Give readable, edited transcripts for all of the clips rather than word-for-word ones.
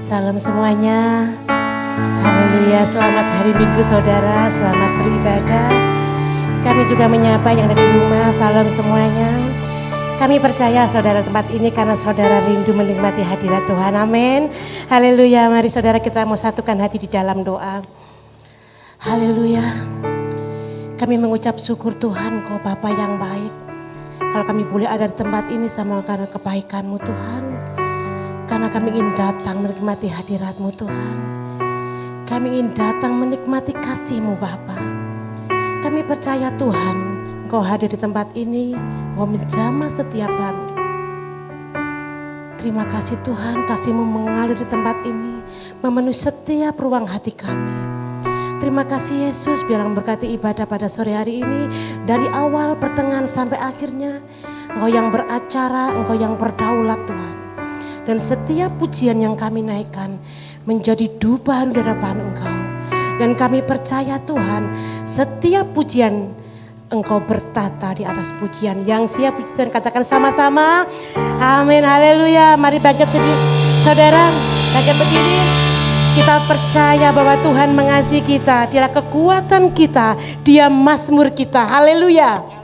Salam semuanya. Haleluya, selamat hari Minggu saudara, selamat beribadah. Kami juga menyapa yang ada di rumah, salam semuanya. Kami percaya saudara tempat ini karena saudara rindu menikmati hadirat Tuhan, amin. Haleluya, mari saudara kita mau satukan hati di dalam doa. Haleluya, kami mengucap syukur Tuhan, Kau Bapa yang baik. Kalau kami boleh ada di tempat ini sama karena kebaikan-Mu Tuhan. Karena kami ingin datang menikmati hadirat-Mu Tuhan. Kami ingin datang menikmati kasih-Mu Bapa. Kami percaya Tuhan, Engkau hadir di tempat ini, Engkau menjamah setiap kami. Terima kasih Tuhan, kasih-Mu mengalir di tempat ini, memenuhi setiap ruang hati kami. Terima kasih Yesus, biar memberkati ibadah pada sore hari ini, dari awal, pertengahan sampai akhirnya. Engkau yang beracara, Engkau yang berdaulat Tuhan. Dan setiap pujian yang kami naikkan menjadi duh baru di hadapan Engkau. Dan kami percaya Tuhan, setiap pujian Engkau bertata di atas pujian. Yang siap puji Tuhan katakan sama-sama. Amin, haleluya. Mari bangkit sedih. Saudara, bangkit begini. Kita percaya bahwa Tuhan mengasihi kita. Dialah kekuatan kita. Dia mazmur kita. Haleluya.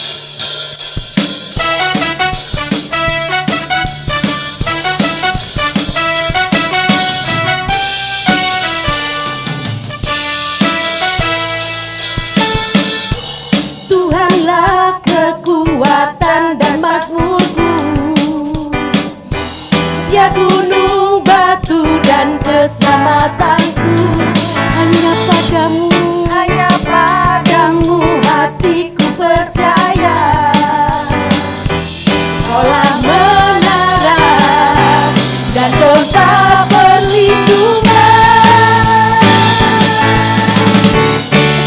Tuhanlah kekuatan dan mazmurku. Dia gunung, batu dan keselamatanku. Hanya padamu hatiku percaya. Kaulah menara dan kota perlindungan.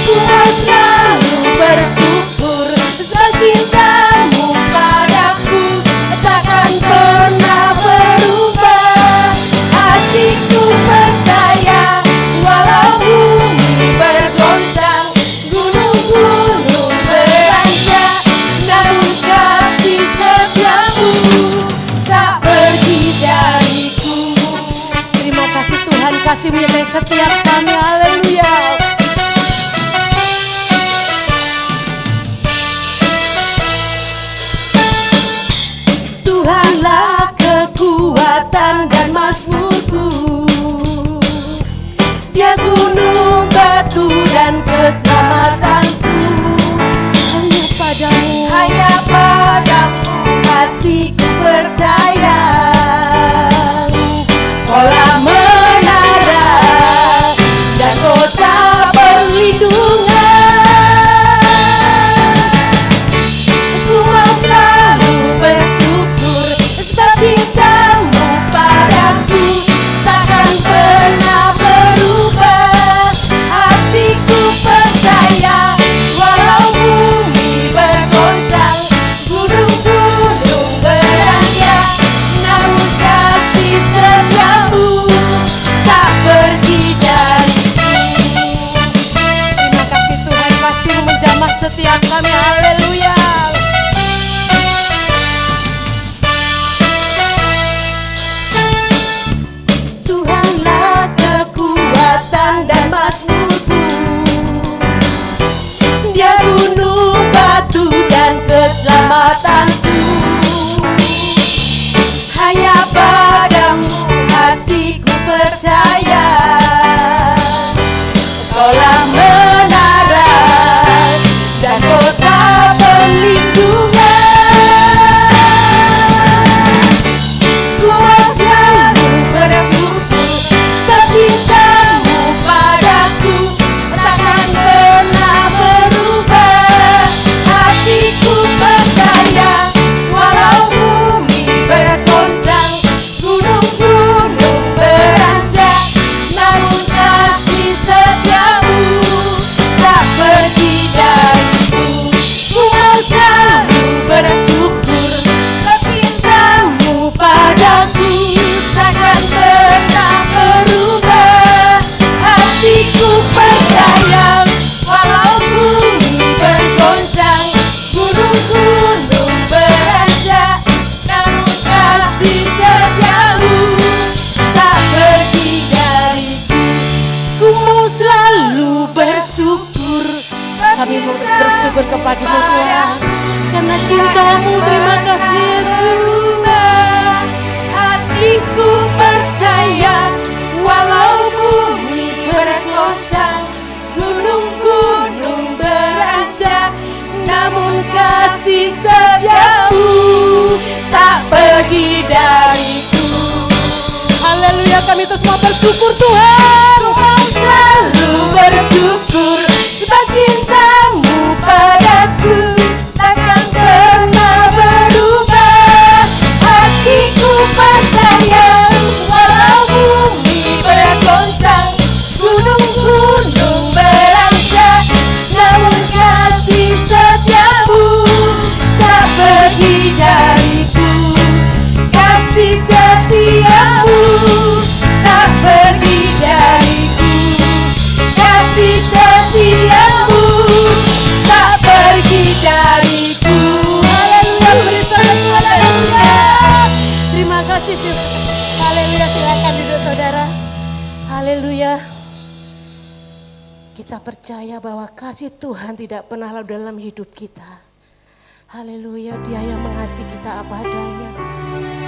Ku mau selalu bersyukur sebab cintamu padaku takkan pernah berubah. Hatiku percaya walau bumi bergoncang, gunung-gunung beranjak, namun kasih setiamu tak pergi dariku. Terima kasih Tuhan, kasih menyertai setiap kami, haleluya. Tuhanlah kekuatan dan mazmurku. Dia gunung, batu dan keselamatanku. Hanya padamu hatiku percaya. Kaulah menara dan kota perlindungan. Ku mau selalu bersyukur sebab cintamu padaku takkan pernah berubah. Hatiku percaya walau bumi bergoncang, gunung-gunung beranjak, namun kasih setiamu tak pergi dariku. Terima kasih Tuhan, kasih menjamah setiap kami, haleluya. Tuhanlah kekuatan dan mazmurku. Dia gunung, batu dan keselamatanku. Hanya padamu hatiku percaya. Kaulah menara dan kota perlindungan. Ku mau selalu bersyukur sebab cintamu padaku takkan pernah berubah. Hatiku percaya walau bumi selalu bersyukur. Kami mau terus bersyukur kepada-Mu Tuhan, karena cinta-Mu. Terima kasih Yesus. Hatiku percaya, walau bumi bergoncang, gunung-gunung beranjak, namun kasih setiamu tak pergi dariku. Haleluya, kami terus mau bersyukur Tuhan. Tuhan selalu bersyukur, sebab cinta-Mu padaku takkan pernah berubah. Hatiku percaya, walau bumi bergoncang, gunung-gunung beranjak, namun kasih setiamu tak pergi dariku. Kasih setiamu tak pergi dariku. Kasih setiamu tak pergi dariku. Haleluya, beri sorak haleluya. Terima kasih Tuhan. Haleluya, silakan duduk saudara. Haleluya. Kita percaya bahwa kasih Tuhan tidak pernah lalu dalam hidup kita. Haleluya, Dia yang mengasihi kita apa adanya.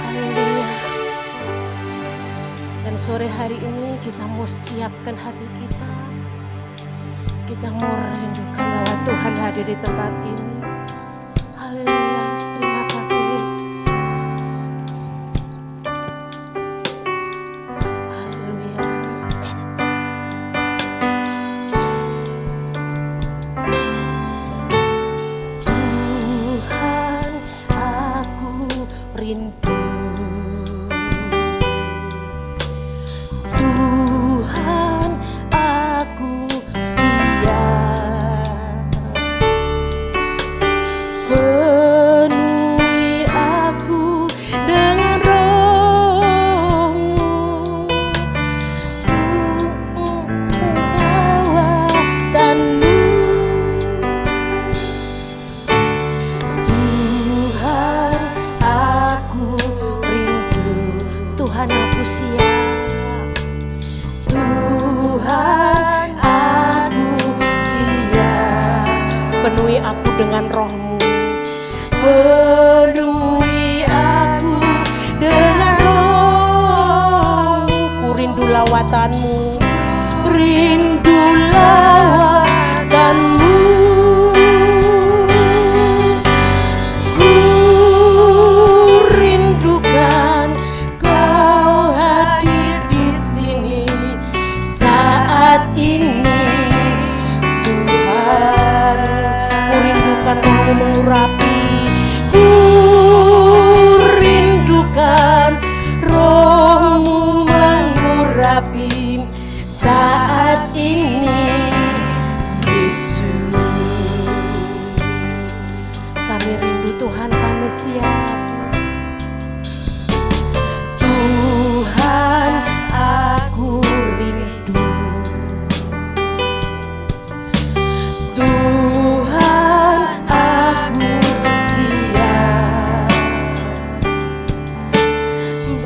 Haleluya. Dan sore hari ini kita mau siapkan hati kita. Kita mau rindukan bahwa Tuhan hadir di tempat ini. Haleluya, terima kasih Yesus. Haleluya. Tuhan, aku rindu. Tuhan, aku siap. Penuhi aku dengan Roh-Mu, perawatan-Mu. Tuhan, aku rindu. Tuhan, aku siap. Tuhan, aku siap. Penuhi aku dengan Roh-Mu. Penuhi aku dengan Roh-Mu. Ku rindu lawatan-Mu. Rindu lawatan-Mu. Ku rindukan Kau hadir di sini saat ini, Tuhan. Ku rindukan Roh-Mu mengurapi. Ku rindukan Roh-Mu mengurapi saat ini, Yesus. Kami rindu Tuhan, kami siap. Tuhan, aku rindu. Tuhan, aku siap.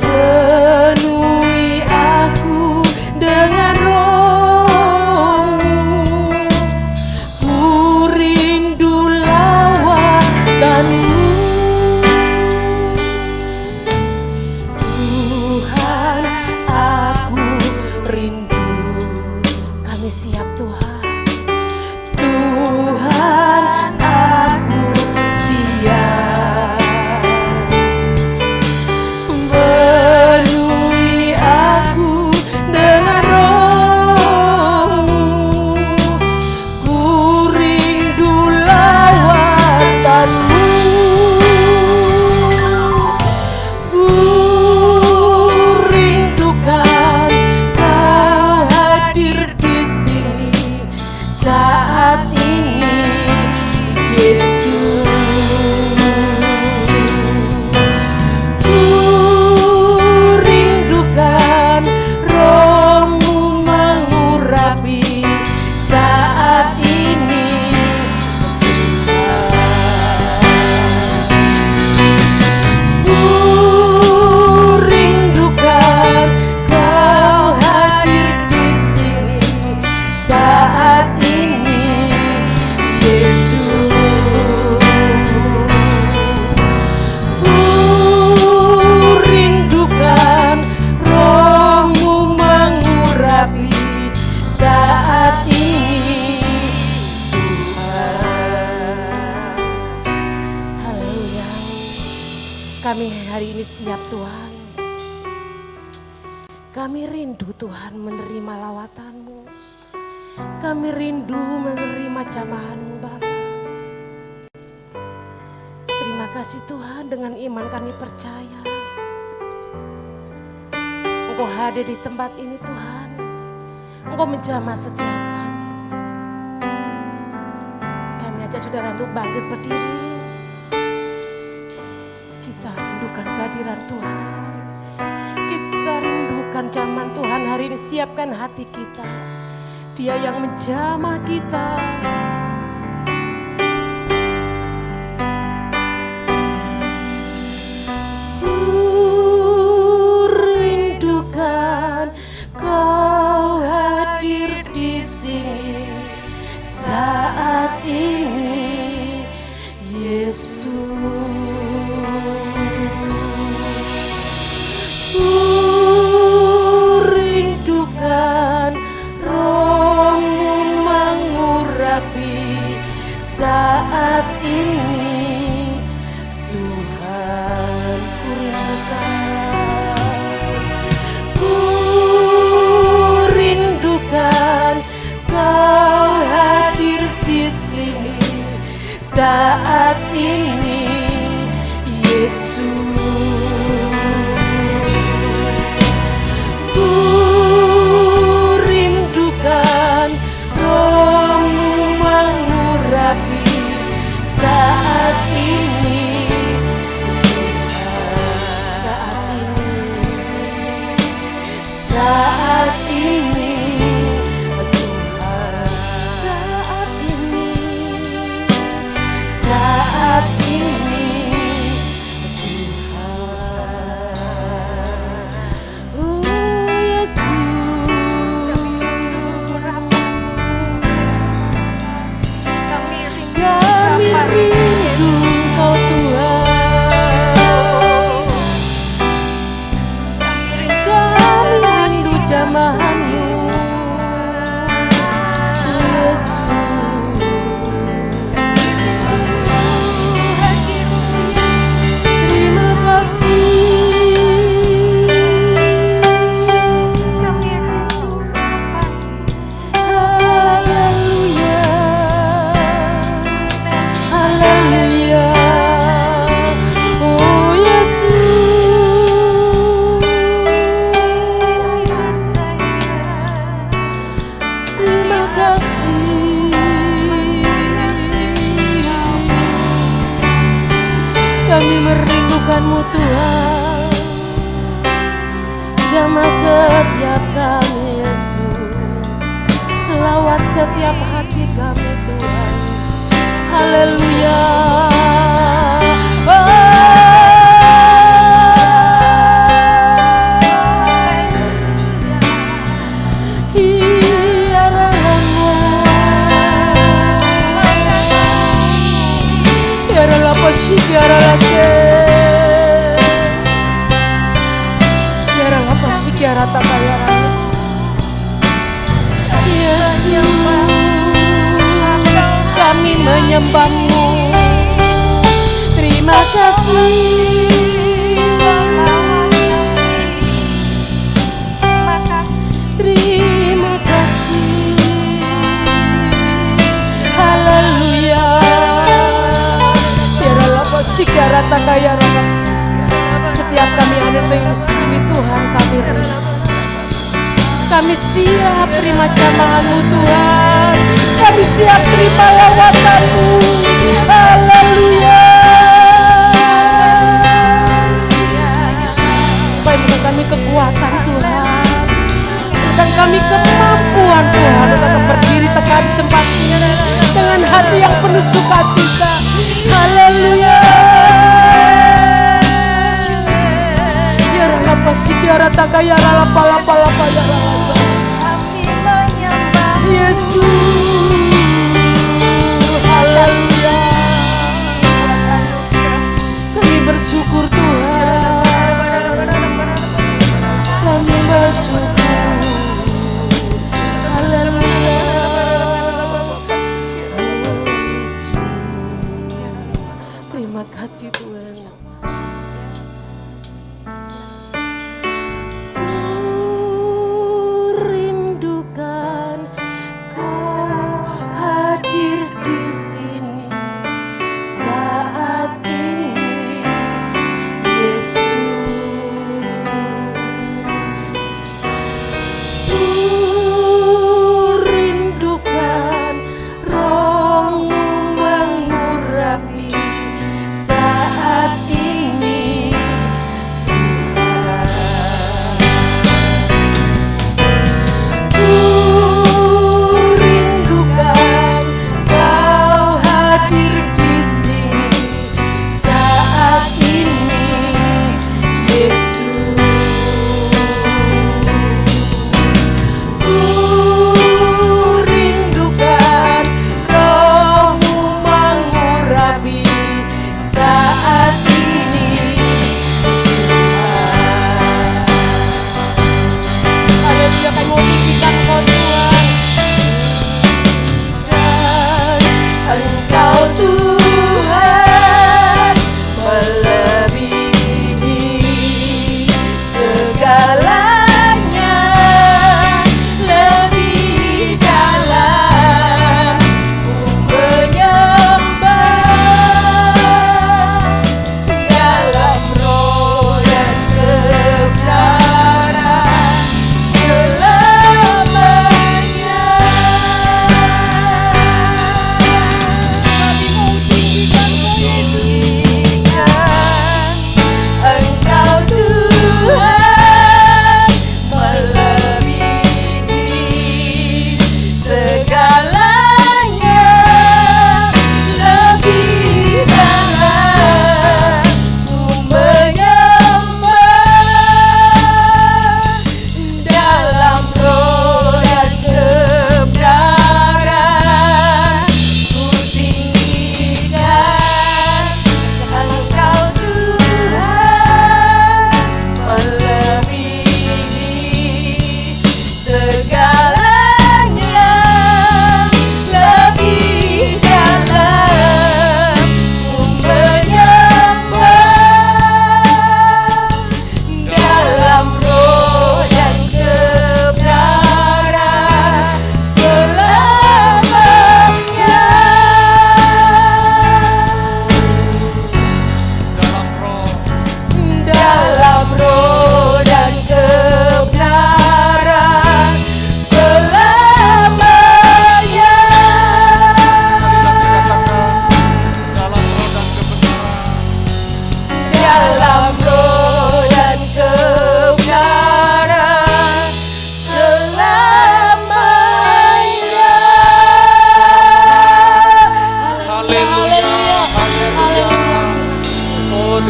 Penuhi aku dengan Roh-Mu. Ku rindu lawatan-Mu. Tuhan, aku rindu. Kami siap Tuhan. Tuhan, aku siap. Penuhi aku dengan Roh-Mu. Ku rindu lawatan-Mu. Ku rindukan Kau hadir di sini saat ini, kami hari ini siap Tuhan. Kami rindu Tuhan menerima lawatan-Mu. Kami rindu menerima jamahan-Mu Bapa. Terima kasih Tuhan, dengan iman kami percaya Engkau hadir di tempat ini Tuhan. Engkau menjamah setiap kami. Kami ajak saudara untuk bangkit berdiri. Kita rindukan kehadiran Tuhan. Kita rindukan zaman Tuhan hari ini. Siapkan hati kita. Dia yang menjamah kita. Ku rindukan Kau hadir di sini saat ini, Yesus. Saat ini Tuhan ku rindukan Kau hadir di sini saat ini, Yesus. Ku rindukan Roh-Mu mengurapi saat ini, saat ini Tuhan, saat ini Tuhan. Oh Yesus, kami rindu Engkau Tuhan. Kami rindu jamahan-Mu, Yesus. Terima kasih. Haleluya, haleluya. Oh Yesus, terima kasih. Kami merindukan-Mu Tuhan. Jamah setiap kami Yesus. Lawat setiap hati kami Tuhan. Haleluya. Kami menyembah-Mu. Terima kasih. Terima kasih. Haleluya. Setiap kami ada di sini Tuhan, kami rindu. Kami siap terima jamahan-Mu Tuhan. Kami siap terima lawatan-Mu. Haleluya. Berikan kami kekuatan Tuhan. Berikan kami kemampuan Tuhan untuk berdiri tepat di tempat ini dengan hati yang penuh sukacita. Haleluya. Ya rala pasikiara takaya rala pala ya rala. Yesus, haleluya. Kami bersyukur Tuhan. Kami bersyukur. Haleluya. Terima kasih Tuhan.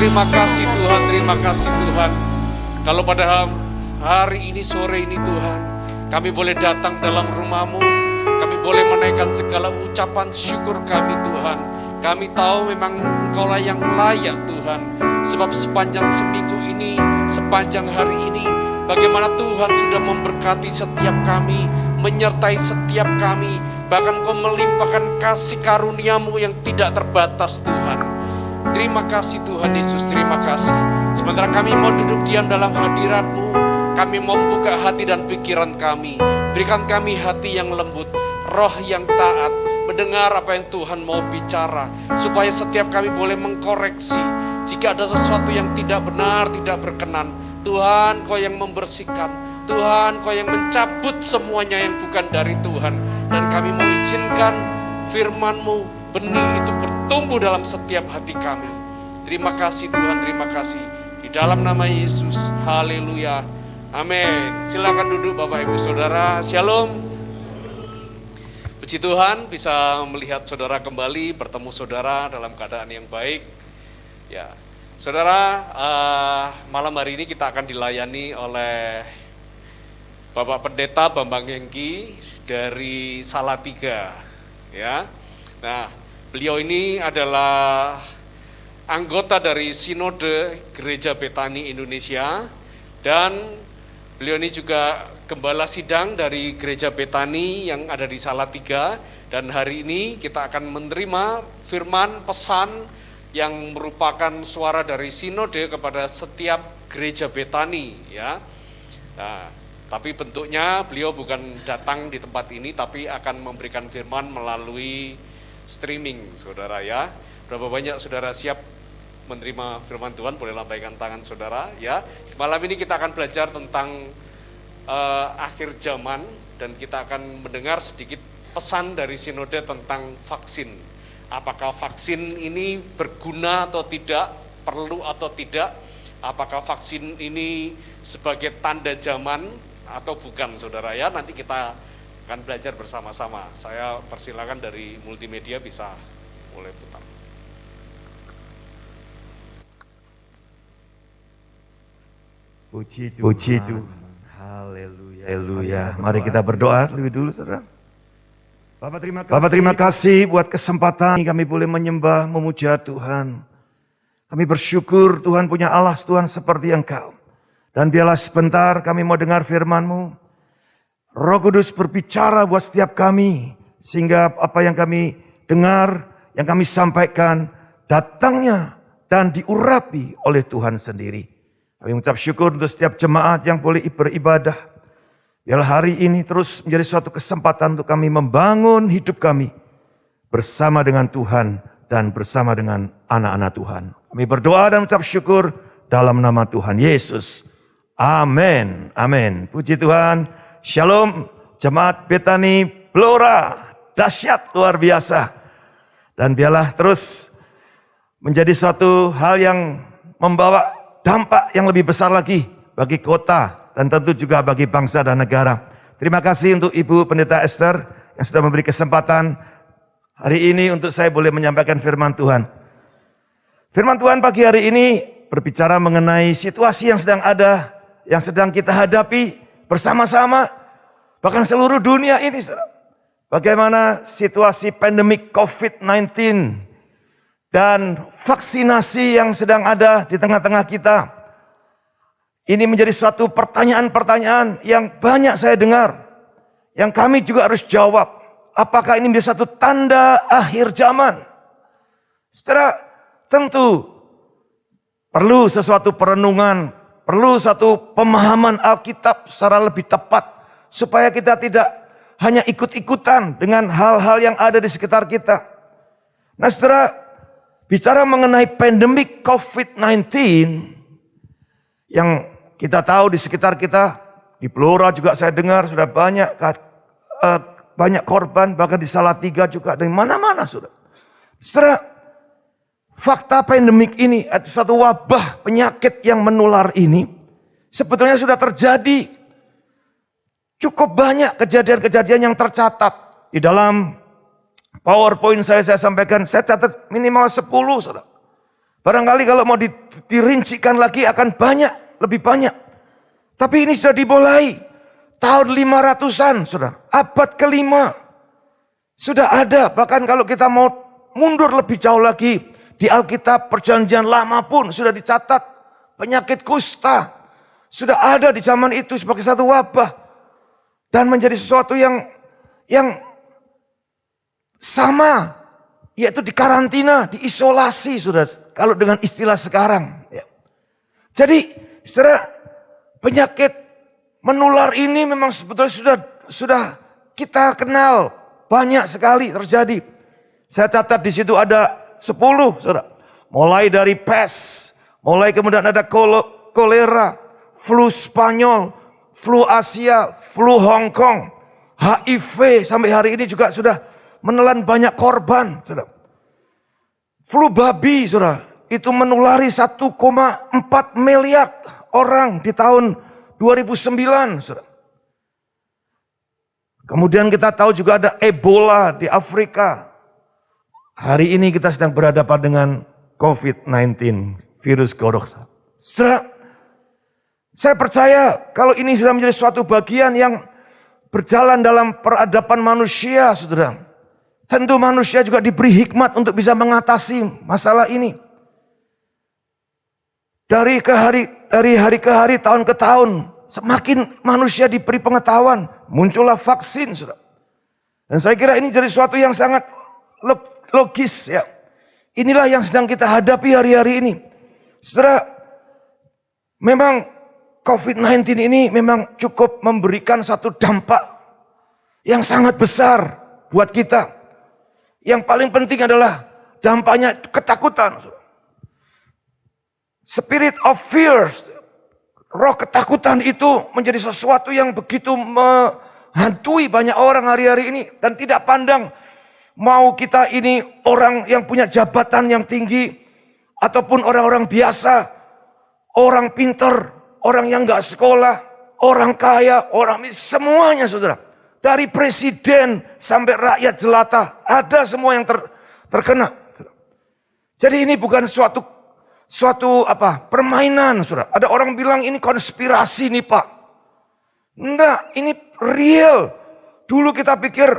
terima kasih Tuhan, terima kasih Tuhan. Kalau pada hari ini, sore ini Tuhan, kami boleh datang dalam rumah-Mu, kami boleh menaikkan segala ucapan syukur kami Tuhan. Kami tahu memang Engkaulah yang layak Tuhan. Sebab sepanjang seminggu ini, sepanjang hari ini, bagaimana Tuhan sudah memberkati setiap kami, menyertai setiap kami. Bahkan Kau melimpahkan kasih karunia-Mu yang tidak terbatas Tuhan. Terima kasih Tuhan Yesus, terima kasih. Sementara kami mau duduk diam dalam hadirat-Mu, kami mau buka hati dan pikiran kami. Berikan kami hati yang lembut, roh yang taat, mendengar apa yang Tuhan mau bicara, supaya setiap kami boleh mengkoreksi jika ada sesuatu yang tidak benar, tidak berkenan. Tuhan, Kau yang membersihkan, Tuhan, Kau yang mencabut semuanya yang bukan dari Tuhan. Dan kami mau izinkan firman-Mu, benih itu bertumbuh dalam setiap hati kami. Terima kasih Tuhan, terima kasih. Di dalam nama Yesus, haleluya, amin. Silakan duduk Bapak Ibu Saudara, shalom. Puji Tuhan bisa melihat saudara kembali, bertemu saudara dalam keadaan yang baik. Ya, saudara, malam hari ini kita akan dilayani oleh Bapak Pendeta Bambang Hengki dari Salatiga. Ya, nah beliau ini adalah anggota dari Sinode Gereja Betani Indonesia dan beliau ini juga gembala sidang dari Gereja Betani yang ada di Salatiga. Dan hari ini kita akan menerima firman pesan yang merupakan suara dari Sinode kepada setiap Gereja Betani, ya. Nah, tapi bentuknya beliau bukan datang di tempat ini, tapi akan memberikan firman melalui streaming, saudara ya. Berapa banyak saudara siap menerima firman Tuhan? Boleh lambaikan tangan saudara ya. Malam ini kita akan belajar tentang akhir zaman dan kita akan mendengar sedikit pesan dari Sinode tentang vaksin. Apakah vaksin ini berguna atau tidak, perlu atau tidak? Apakah vaksin ini sebagai tanda zaman atau bukan, saudara ya? Nanti kita akan belajar bersama-sama. Saya persilakan dari multimedia bisa mulai putar. Puji Tuhan. Haleluya. Haleluya. Mari kita berdoa lebih dulu, saudara. Bapak terima kasih buat kesempatan kami boleh menyembah, memuja Tuhan. Kami bersyukur Tuhan punya Allah Tuhan seperti Engkau. Dan biarlah sebentar kami mau dengar firman-Mu. Roh Kudus berbicara buat setiap kami, sehingga apa yang kami dengar, yang kami sampaikan, datangnya dan diurapi oleh Tuhan sendiri. Kami mengucap syukur untuk setiap jemaat yang boleh beribadah. Biarlah hari ini terus menjadi suatu kesempatan untuk kami membangun hidup kami bersama dengan Tuhan dan bersama dengan anak-anak Tuhan. Kami berdoa dan mengucap syukur dalam nama Tuhan Yesus. Amin. Amin. Puji Tuhan. Shalom, jemaat Betani Blora, dahsyat luar biasa. Dan biarlah terus menjadi suatu hal yang membawa dampak yang lebih besar lagi bagi kota dan tentu juga bagi bangsa dan negara. Terima kasih untuk Ibu Pendeta Esther yang sudah memberi kesempatan hari ini untuk saya boleh menyampaikan firman Tuhan. Firman Tuhan pagi hari ini berbicara mengenai situasi yang sedang ada, yang sedang kita hadapi bersama-sama, bahkan seluruh dunia ini. Bagaimana situasi pandemik COVID-19 dan vaksinasi yang sedang ada di tengah-tengah kita. Ini menjadi suatu pertanyaan-pertanyaan yang banyak saya dengar, yang kami juga harus jawab. Apakah ini menjadi satu tanda akhir zaman? Setelah tentu perlu sesuatu perenungan, perlu satu pemahaman Alkitab secara lebih tepat, supaya kita tidak hanya ikut-ikutan dengan hal-hal yang ada di sekitar kita. Nah, setelah bicara mengenai pandemik COVID-19, yang kita tahu di sekitar kita, di Blora juga saya dengar sudah banyak korban, bahkan di Salatiga juga, dan mana-mana sudah. Setelah fakta pandemik ini, atau satu wabah penyakit yang menular ini, sebetulnya sudah terjadi cukup banyak kejadian-kejadian yang tercatat. Di dalam PowerPoint saya sampaikan, saya catat minimal 10, saudara. Barangkali kalau mau dirincikan lagi akan banyak, lebih banyak. Tapi ini sudah dimulai tahun 500-an, saudara. Abad ke-5 sudah ada. Bahkan kalau kita mau mundur lebih jauh lagi, di Alkitab Perjanjian Lama pun sudah dicatat penyakit kusta. Sudah ada di zaman itu sebagai satu wabah. Dan menjadi sesuatu yang sama, yaitu dikarantina, diisolasi, saudara. Kalau dengan istilah sekarang. Ya. Jadi, saudara, penyakit menular ini memang sebetulnya sudah kita kenal banyak sekali terjadi. Saya catat di situ ada 10, saudara. Mulai dari pes, mulai kemudian ada kolera, flu Spanyol, flu Asia, flu Hong Kong, HIV sampai hari ini juga sudah menelan banyak korban, saudara. Flu babi, saudara, itu menulari 1,4 miliar orang di tahun 2009, saudara. Kemudian kita tahu juga ada Ebola di Afrika. Hari ini kita sedang berhadapan dengan COVID-19, virus corona. Saudara, saya percaya kalau ini sudah menjadi suatu bagian yang berjalan dalam peradaban manusia, saudara. Tentu manusia juga diberi hikmat untuk bisa mengatasi masalah ini. Dari hari ke hari, tahun ke tahun, semakin manusia diberi pengetahuan, muncullah vaksin, saudara. Dan saya kira ini jadi sesuatu yang sangat logis, ya. Inilah yang sedang kita hadapi hari-hari ini. Saudara, memang COVID-19 ini memang cukup memberikan satu dampak yang sangat besar buat kita. Yang paling penting adalah dampaknya ketakutan. Spirit of fear, roh ketakutan itu menjadi sesuatu yang begitu menghantui banyak orang hari-hari ini. Dan tidak pandang mau kita ini orang yang punya jabatan yang tinggi, ataupun orang-orang biasa, orang pintar, orang yang gak sekolah, orang kaya, orang semuanya, saudara. Dari presiden sampai rakyat jelata, ada semua yang terkena. Jadi ini bukan suatu permainan, saudara. Ada orang bilang ini konspirasi nih, Pak. Enggak, ini real. Dulu kita pikir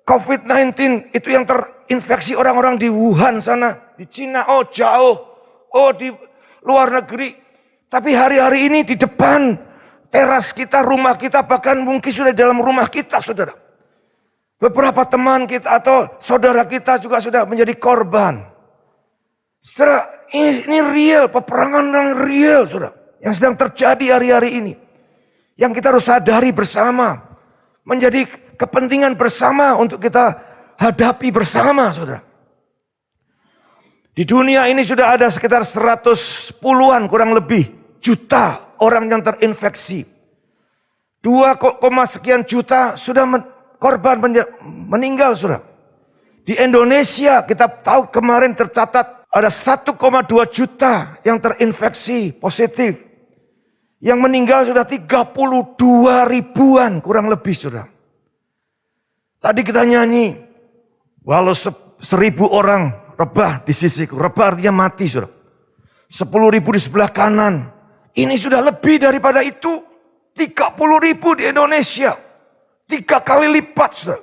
COVID-19 itu yang terinfeksi orang-orang di Wuhan sana, di Cina, oh jauh, oh di luar negeri. Tapi hari-hari ini di depan teras kita, rumah kita, bahkan mungkin sudah dalam rumah kita, saudara. Beberapa teman kita atau saudara kita juga sudah menjadi korban. Saudara, ini real, peperangan yang real, saudara. Yang sedang terjadi hari-hari ini. Yang kita harus sadari bersama. Menjadi kepentingan bersama untuk kita hadapi bersama, saudara. Di dunia ini sudah ada sekitar 110-an kurang lebih juta orang yang terinfeksi. 2, sekian juta sudah korban meninggal, saudara. Di Indonesia kita tahu kemarin tercatat ada 1,2 juta yang terinfeksi positif. Yang meninggal sudah 32 ribuan kurang lebih, saudara. Tadi kita nyanyi, walau 1000 orang rebah di sisiku. Rebah artinya mati, saudara. 10.000 di sebelah kanan. Ini sudah lebih daripada itu. 30.000 di Indonesia. 3 kali lipat, saudara.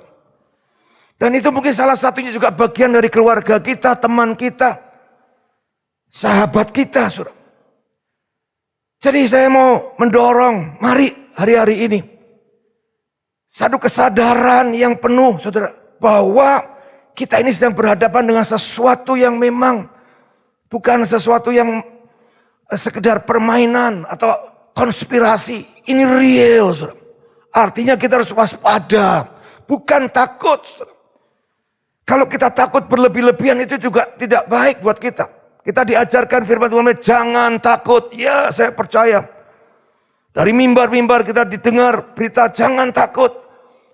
Dan itu mungkin salah satunya juga bagian dari keluarga kita, teman kita, sahabat kita, saudara. Jadi saya mau mendorong, mari hari-hari ini. Satu kesadaran yang penuh, saudara. Bahwa kita ini sedang berhadapan dengan sesuatu yang memang bukan sesuatu yang sekedar permainan atau konspirasi. Ini real, saudara. Artinya kita harus waspada, bukan takut, saudara. Kalau kita takut berlebih-lebihan itu juga tidak baik buat kita. Kita diajarkan firman Tuhan, jangan takut. Ya, saya percaya. Dari mimbar-mimbar kita didengar berita jangan takut.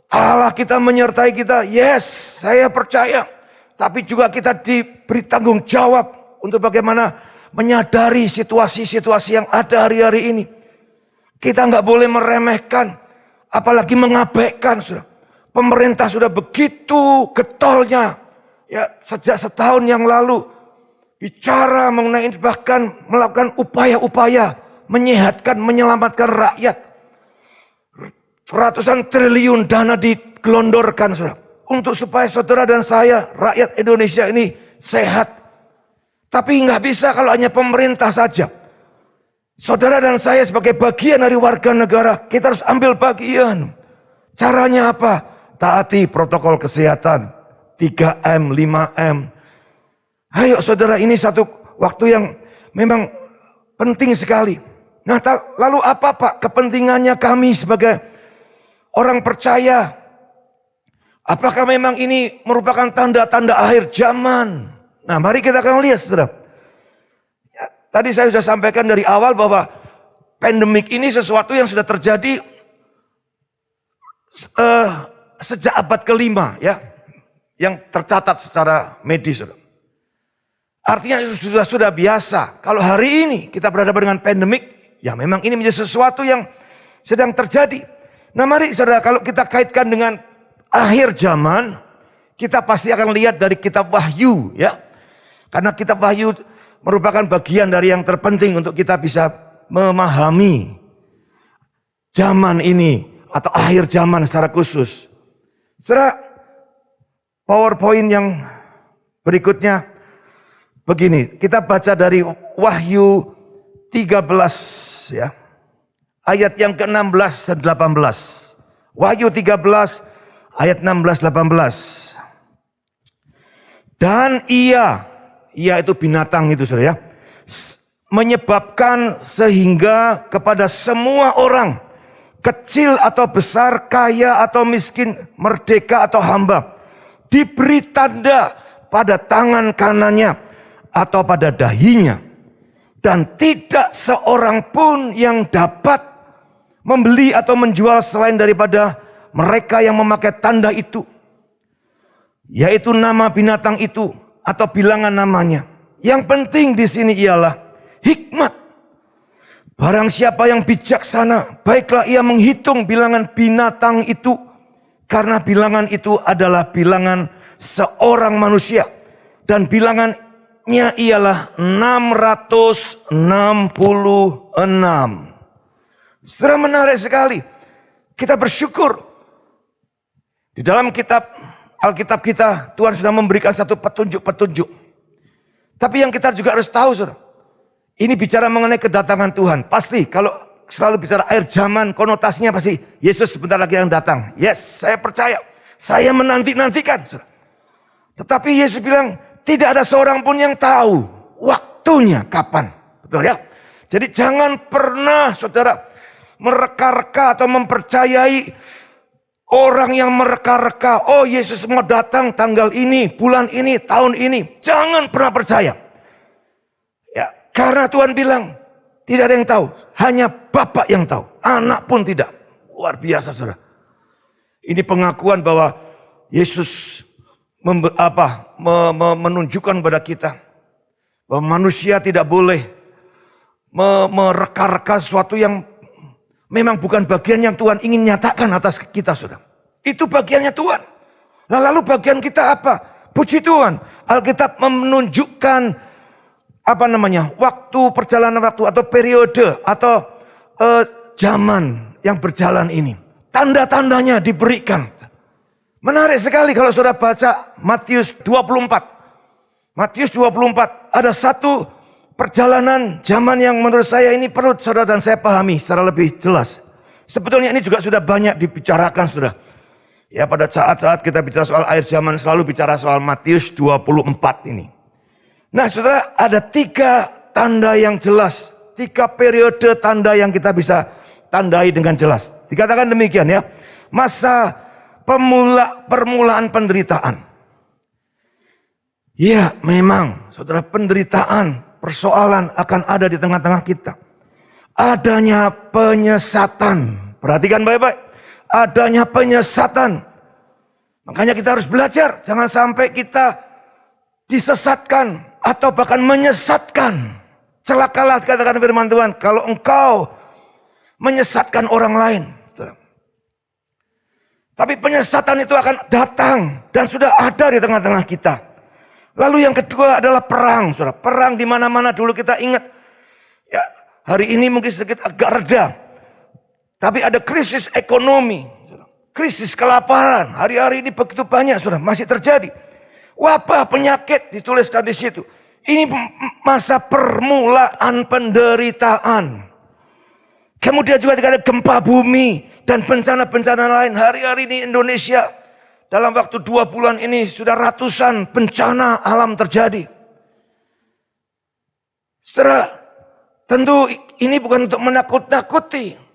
Allah kita menyertai kita. Yes, saya percaya. Tapi juga kita diberi tanggung jawab untuk bagaimana menyadari situasi-situasi yang ada hari-hari ini. Kita nggak boleh meremehkan, apalagi mengabaikan, saudara. Pemerintah sudah begitu getolnya, ya sejak setahun yang lalu bicara mengenai bahkan melakukan upaya-upaya menyehatkan, menyelamatkan rakyat. Ratusan triliun dana digelondorkan saudara, untuk supaya saudara dan saya, rakyat Indonesia ini sehat. Tapi nggak bisa kalau hanya pemerintah saja. Saudara dan saya sebagai bagian dari warga negara, kita harus ambil bagian. Caranya apa? Taati protokol kesehatan, 3M, 5M. Ayo saudara, ini satu waktu yang memang penting sekali. Nah, lalu apa Pak kepentingannya kami sebagai orang percaya? Apakah memang ini merupakan tanda-tanda akhir zaman? Nah, mari kita akan lihat saudara. Ya, tadi saya sudah sampaikan dari awal bahwa pandemik ini sesuatu yang sudah terjadi sejak abad ke-5 ya, yang tercatat secara medis. Saudara. Artinya sudah biasa. Kalau hari ini kita berhadapan dengan pandemik, ya memang ini menjadi sesuatu yang sedang terjadi. Nah mari saudara, kalau kita kaitkan dengan akhir zaman, kita pasti akan lihat dari kitab Wahyu ya. Karena kitab Wahyu merupakan bagian dari yang terpenting untuk kita bisa memahami zaman ini atau akhir zaman secara khusus. Saudara, PowerPoint yang berikutnya begini, kita baca dari Wahyu 13 ya. Ayat yang ke-16 dan 18. Wahyu 13 ayat 16-18. Dan ia itu binatang itu saudara ya, menyebabkan sehingga kepada semua orang, kecil atau besar, kaya atau miskin, merdeka atau hamba, diberi tanda pada tangan kanannya atau pada dahinya. Dan tidak seorang pun yang dapat membeli atau menjual selain daripada mereka yang memakai tanda itu, yaitu nama binatang itu atau bilangan namanya. Yang penting di sini ialah hikmat. Barang siapa yang bijaksana, baiklah ia menghitung bilangan binatang itu, karena bilangan itu adalah bilangan seorang manusia, dan bilangannya ialah 666. Setelah menarik sekali, kita bersyukur. Di dalam kitab Alkitab kita, Tuhan sudah memberikan satu petunjuk-petunjuk. Tapi yang kita juga harus tahu, saudara, ini bicara mengenai kedatangan Tuhan. Pasti kalau selalu bicara akhir zaman, konotasinya pasti Yesus sebentar lagi yang datang. Yes, saya percaya. Saya menanti-nantikan, saudara. Tetapi Yesus bilang, tidak ada seorang pun yang tahu waktunya kapan. Betul ya? Jadi jangan pernah saudara mereka-reka atau mempercayai orang yang mereka-reka. Oh, Yesus mau datang tanggal ini, bulan ini, tahun ini. Jangan pernah percaya. Ya, karena Tuhan bilang tidak ada yang tahu, hanya Bapa yang tahu. Anak pun tidak. Luar biasa saudara. Ini pengakuan bahwa Yesus menunjukkan kepada kita bahwa manusia tidak boleh mereka-reka sesuatu yang memang bukan bagian yang Tuhan ingin nyatakan atas kita, saudara. Itu bagiannya Tuhan. Lalu bagian kita apa? Puji Tuhan. Alkitab menunjukkan waktu, perjalanan waktu atau periode atau zaman yang berjalan ini. Tanda-tandanya diberikan. Menarik sekali kalau saudara baca Matius 24. Matius 24 ada satu perjalanan zaman yang menurut saya ini perlu saudara dan saya pahami secara lebih jelas. Sebetulnya ini juga sudah banyak dibicarakan saudara. Ya, pada saat-saat kita bicara soal akhir zaman selalu bicara soal Matius 24 ini. Nah saudara, ada 3 tanda yang jelas. 3 periode tanda yang kita bisa tandai dengan jelas. Dikatakan demikian ya. Masa permulaan penderitaan. Ya memang saudara, penderitaan, persoalan akan ada di tengah-tengah kita. Adanya penyesatan. Perhatikan baik-baik. Adanya penyesatan. Makanya kita harus belajar. Jangan sampai kita disesatkan atau bahkan menyesatkan. Celakalah katakan firman Tuhan. Kalau engkau menyesatkan orang lain. Tapi penyesatan itu akan datang. Dan sudah ada di tengah-tengah kita. Lalu yang kedua adalah perang, saudara. Perang di mana-mana dulu kita ingat. Ya, hari ini mungkin sedikit agak reda. Tapi ada krisis ekonomi, krisis kelaparan. Hari-hari ini begitu banyak, saudara, masih terjadi. Wabah penyakit dituliskan di situ. Ini masa permulaan penderitaan. Kemudian juga ada gempa bumi dan bencana-bencana lain. Hari-hari ini Indonesia dalam waktu 2 bulan ini sudah ratusan bencana alam terjadi. Setelah tentu ini bukan untuk menakut-nakuti.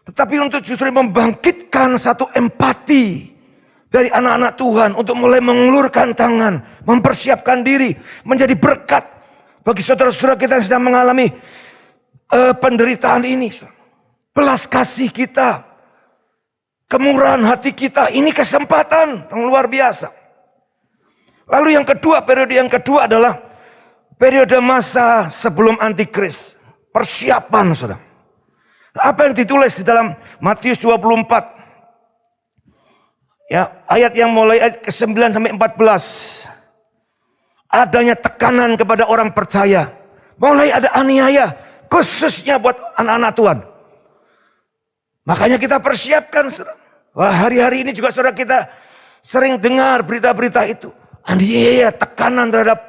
Tetapi untuk justru membangkitkan satu empati dari anak-anak Tuhan untuk mulai mengulurkan tangan, mempersiapkan diri, menjadi berkat bagi saudara-saudara kita yang sedang mengalami penderitaan ini. Belas kasih kita, kemurahan hati kita, ini kesempatan yang luar biasa. Lalu yang kedua, periode yang kedua adalah periode masa sebelum antikris. Persiapan, saudara. Apa yang ditulis di dalam Matius 24? Ya, ayat yang mulai ayat ke-9 sampai 14. Adanya tekanan kepada orang percaya. Mulai ada aniaya, khususnya buat anak-anak Tuhan. Makanya kita persiapkan, saudara. Wah, hari-hari ini juga saudara kita sering dengar berita-berita itu. Aniaya, tekanan terhadap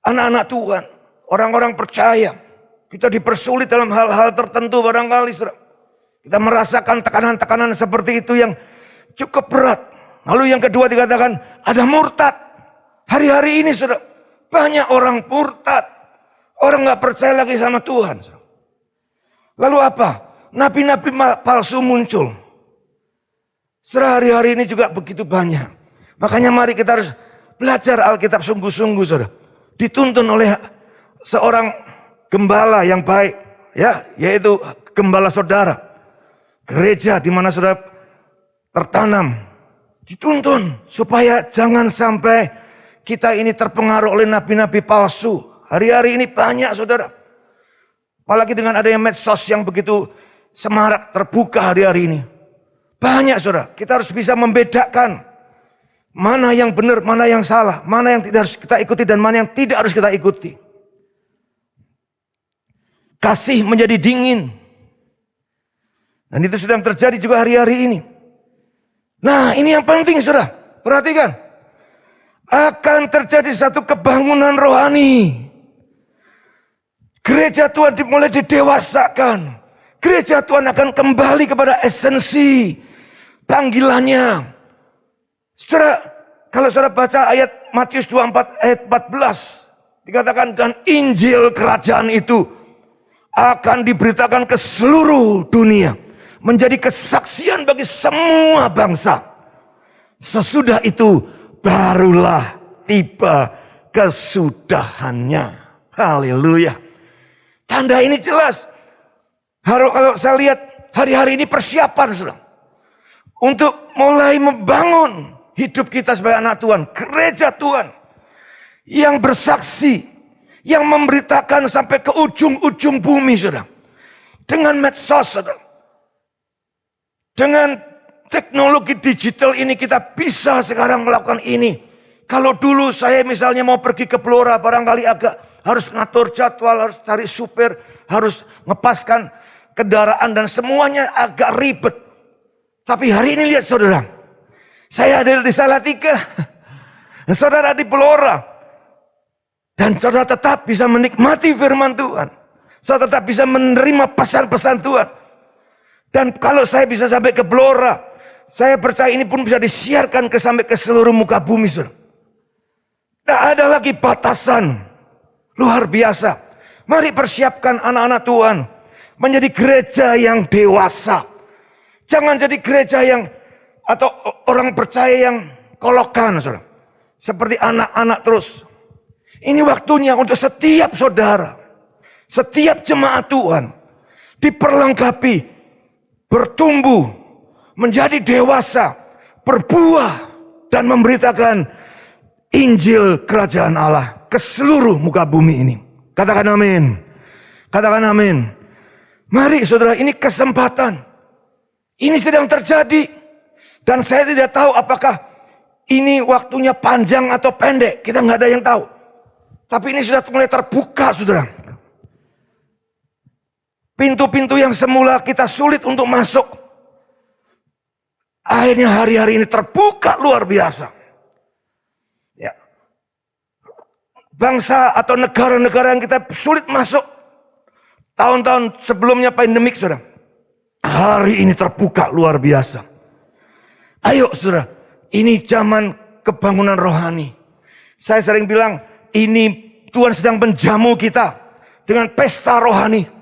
anak-anak Tuhan. Orang-orang percaya. Kita dipersulit dalam hal-hal tertentu barangkali, saudara. Kita merasakan tekanan-tekanan seperti itu yang cukup berat. Lalu yang kedua dikatakan ada murtad. Hari-hari ini, saudara, banyak orang murtad. Orang gak percaya lagi sama Tuhan, saudara. Lalu apa? Nabi-nabi palsu muncul. Hari-hari ini juga begitu banyak. Makanya mari kita harus belajar Alkitab sungguh-sungguh, saudara. Dituntun oleh seorang gembala yang baik, ya, yaitu gembala saudara. Gereja di mana saudara tertanam, dituntun supaya jangan sampai kita ini terpengaruh oleh nabi-nabi palsu. Hari-hari ini banyak, saudara. Apalagi dengan adanya medsos yang begitu semarak terbuka hari-hari ini. Banyak, saudara. Kita harus bisa membedakan mana yang benar, mana yang salah, mana yang tidak harus kita ikuti dan mana yang tidak harus kita ikuti. Kasih menjadi dingin. Dan itu sedang terjadi juga hari-hari ini. Nah, ini yang penting, saudara. Perhatikan. Akan terjadi satu kebangunan rohani. Gereja Tuhan mulai didewasakan. Gereja Tuhan akan kembali kepada esensi panggilannya. Saudara, kalau saudara baca ayat Matius 24 ayat 14. Dikatakan, dan Injil kerajaan itu akan diberitakan ke seluruh dunia. Menjadi kesaksian bagi semua bangsa. Sesudah itu barulah tiba kesudahannya. Haleluya. Tanda ini jelas. Kalau saya lihat hari-hari ini persiapan, saudara. Untuk mulai membangun hidup kita sebagai anak Tuhan. Gereja Tuhan. Yang bersaksi. Yang memberitakan sampai ke ujung-ujung bumi, saudara. Dengan medsos, saudara. Dengan teknologi digital ini kita bisa sekarang melakukan ini. Kalau dulu saya misalnya mau pergi ke Blora, barangkali agak harus ngatur jadwal, harus cari supir, harus ngepaskan kendaraan dan semuanya agak ribet. Tapi hari ini lihat, saudara. Saya ada di Salatiga. Saudara di Blora. Dan saudara tetap bisa menikmati firman Tuhan. Saudara tetap bisa menerima pesan-pesan Tuhan. Dan kalau saya bisa sampai ke Blora, saya percaya ini pun bisa disiarkan sampai ke seluruh muka bumi, saudara. Tidak ada lagi batasan. Luar biasa. Mari persiapkan anak-anak Tuhan menjadi gereja yang dewasa. Jangan jadi gereja yang atau orang percaya yang kolokan, saudara. Seperti anak-anak terus. Ini waktunya untuk setiap saudara, setiap jemaat Tuhan diperlengkapi, bertumbuh, menjadi dewasa, berbuah dan memberitakan Injil kerajaan Allah ke seluruh muka bumi ini. Katakan amin. Katakan amin. Mari saudara, ini kesempatan. Ini sedang terjadi. Dan saya tidak tahu apakah ini waktunya panjang atau pendek, kita nggak ada yang tahu. Tapi ini sudah mulai terbuka, saudara. Pintu-pintu yang semula kita sulit untuk masuk, akhirnya hari-hari ini terbuka luar biasa. Ya. Bangsa atau negara-negara yang kita sulit masuk tahun-tahun sebelumnya pandemik, saudara. Hari ini terbuka luar biasa. Ayo saudara, ini zaman kebangunan rohani. Saya sering bilang, ini Tuhan sedang menjamu kita dengan pesta rohani.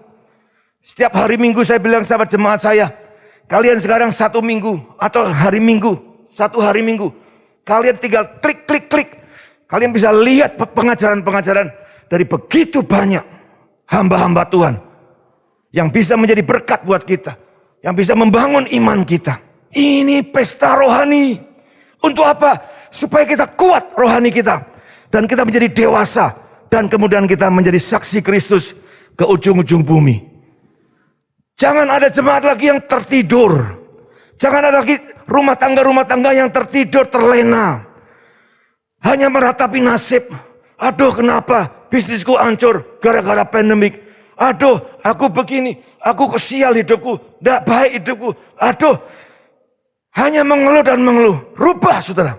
Setiap hari Minggu saya bilang sahabat jemaat saya, kalian sekarang 1 minggu atau hari Minggu, 1 hari Minggu. Kalian tinggal klik. Kalian bisa lihat pengajaran-pengajaran dari begitu banyak hamba-hamba Tuhan. Yang bisa menjadi berkat buat kita. Yang bisa membangun iman kita. Ini pesta rohani. Untuk apa? Supaya kita kuat rohani kita. Dan kita menjadi dewasa. Dan kemudian kita menjadi saksi Kristus ke ujung-ujung bumi. Jangan ada jemaat lagi yang tertidur. Jangan ada lagi rumah tangga yang tertidur, terlena. Hanya meratapi nasib. Aduh kenapa bisnisku hancur gara-gara pandemik. Aduh aku begini, aku kesial hidupku, tidak baik hidupku. Aduh, hanya mengeluh dan mengeluh. Rubah saudara.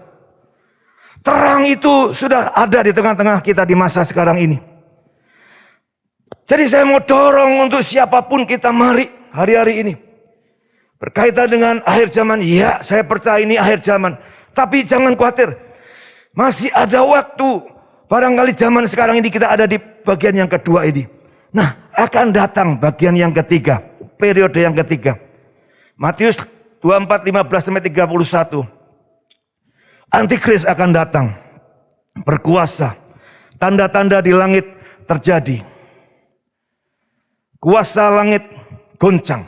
Terang itu sudah ada di tengah-tengah kita di masa sekarang ini. Jadi saya mau dorong untuk siapapun kita, mari hari-hari ini. Berkaitan dengan akhir zaman, ya saya percaya ini akhir zaman. Tapi jangan khawatir, masih ada waktu. Barangkali zaman sekarang ini kita ada di bagian yang kedua ini. Nah, akan datang bagian yang ketiga, periode yang ketiga. Matius 24:15-31. Antikris akan datang, berkuasa. Tanda-tanda di langit terjadi. Kuasa langit goncang.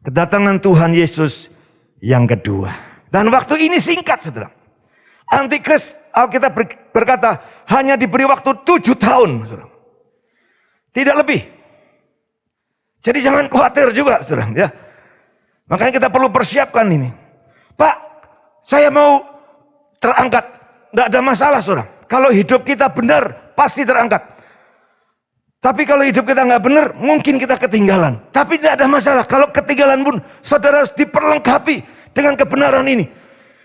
Kedatangan Tuhan Yesus yang kedua. Dan waktu ini singkat, saudara. Antikris, Alkitab berkata, hanya diberi waktu 7 tahun, saudara. Tidak lebih. Jadi jangan khawatir juga, saudara. Ya. Makanya kita perlu persiapkan ini. Pak, saya mau terangkat. Tidak ada masalah, saudara. Kalau hidup kita benar, pasti terangkat. Tapi kalau hidup kita nggak benar, mungkin kita ketinggalan. Tapi tidak ada masalah. Kalau ketinggalan pun, saudara harus diperlengkapi dengan kebenaran ini.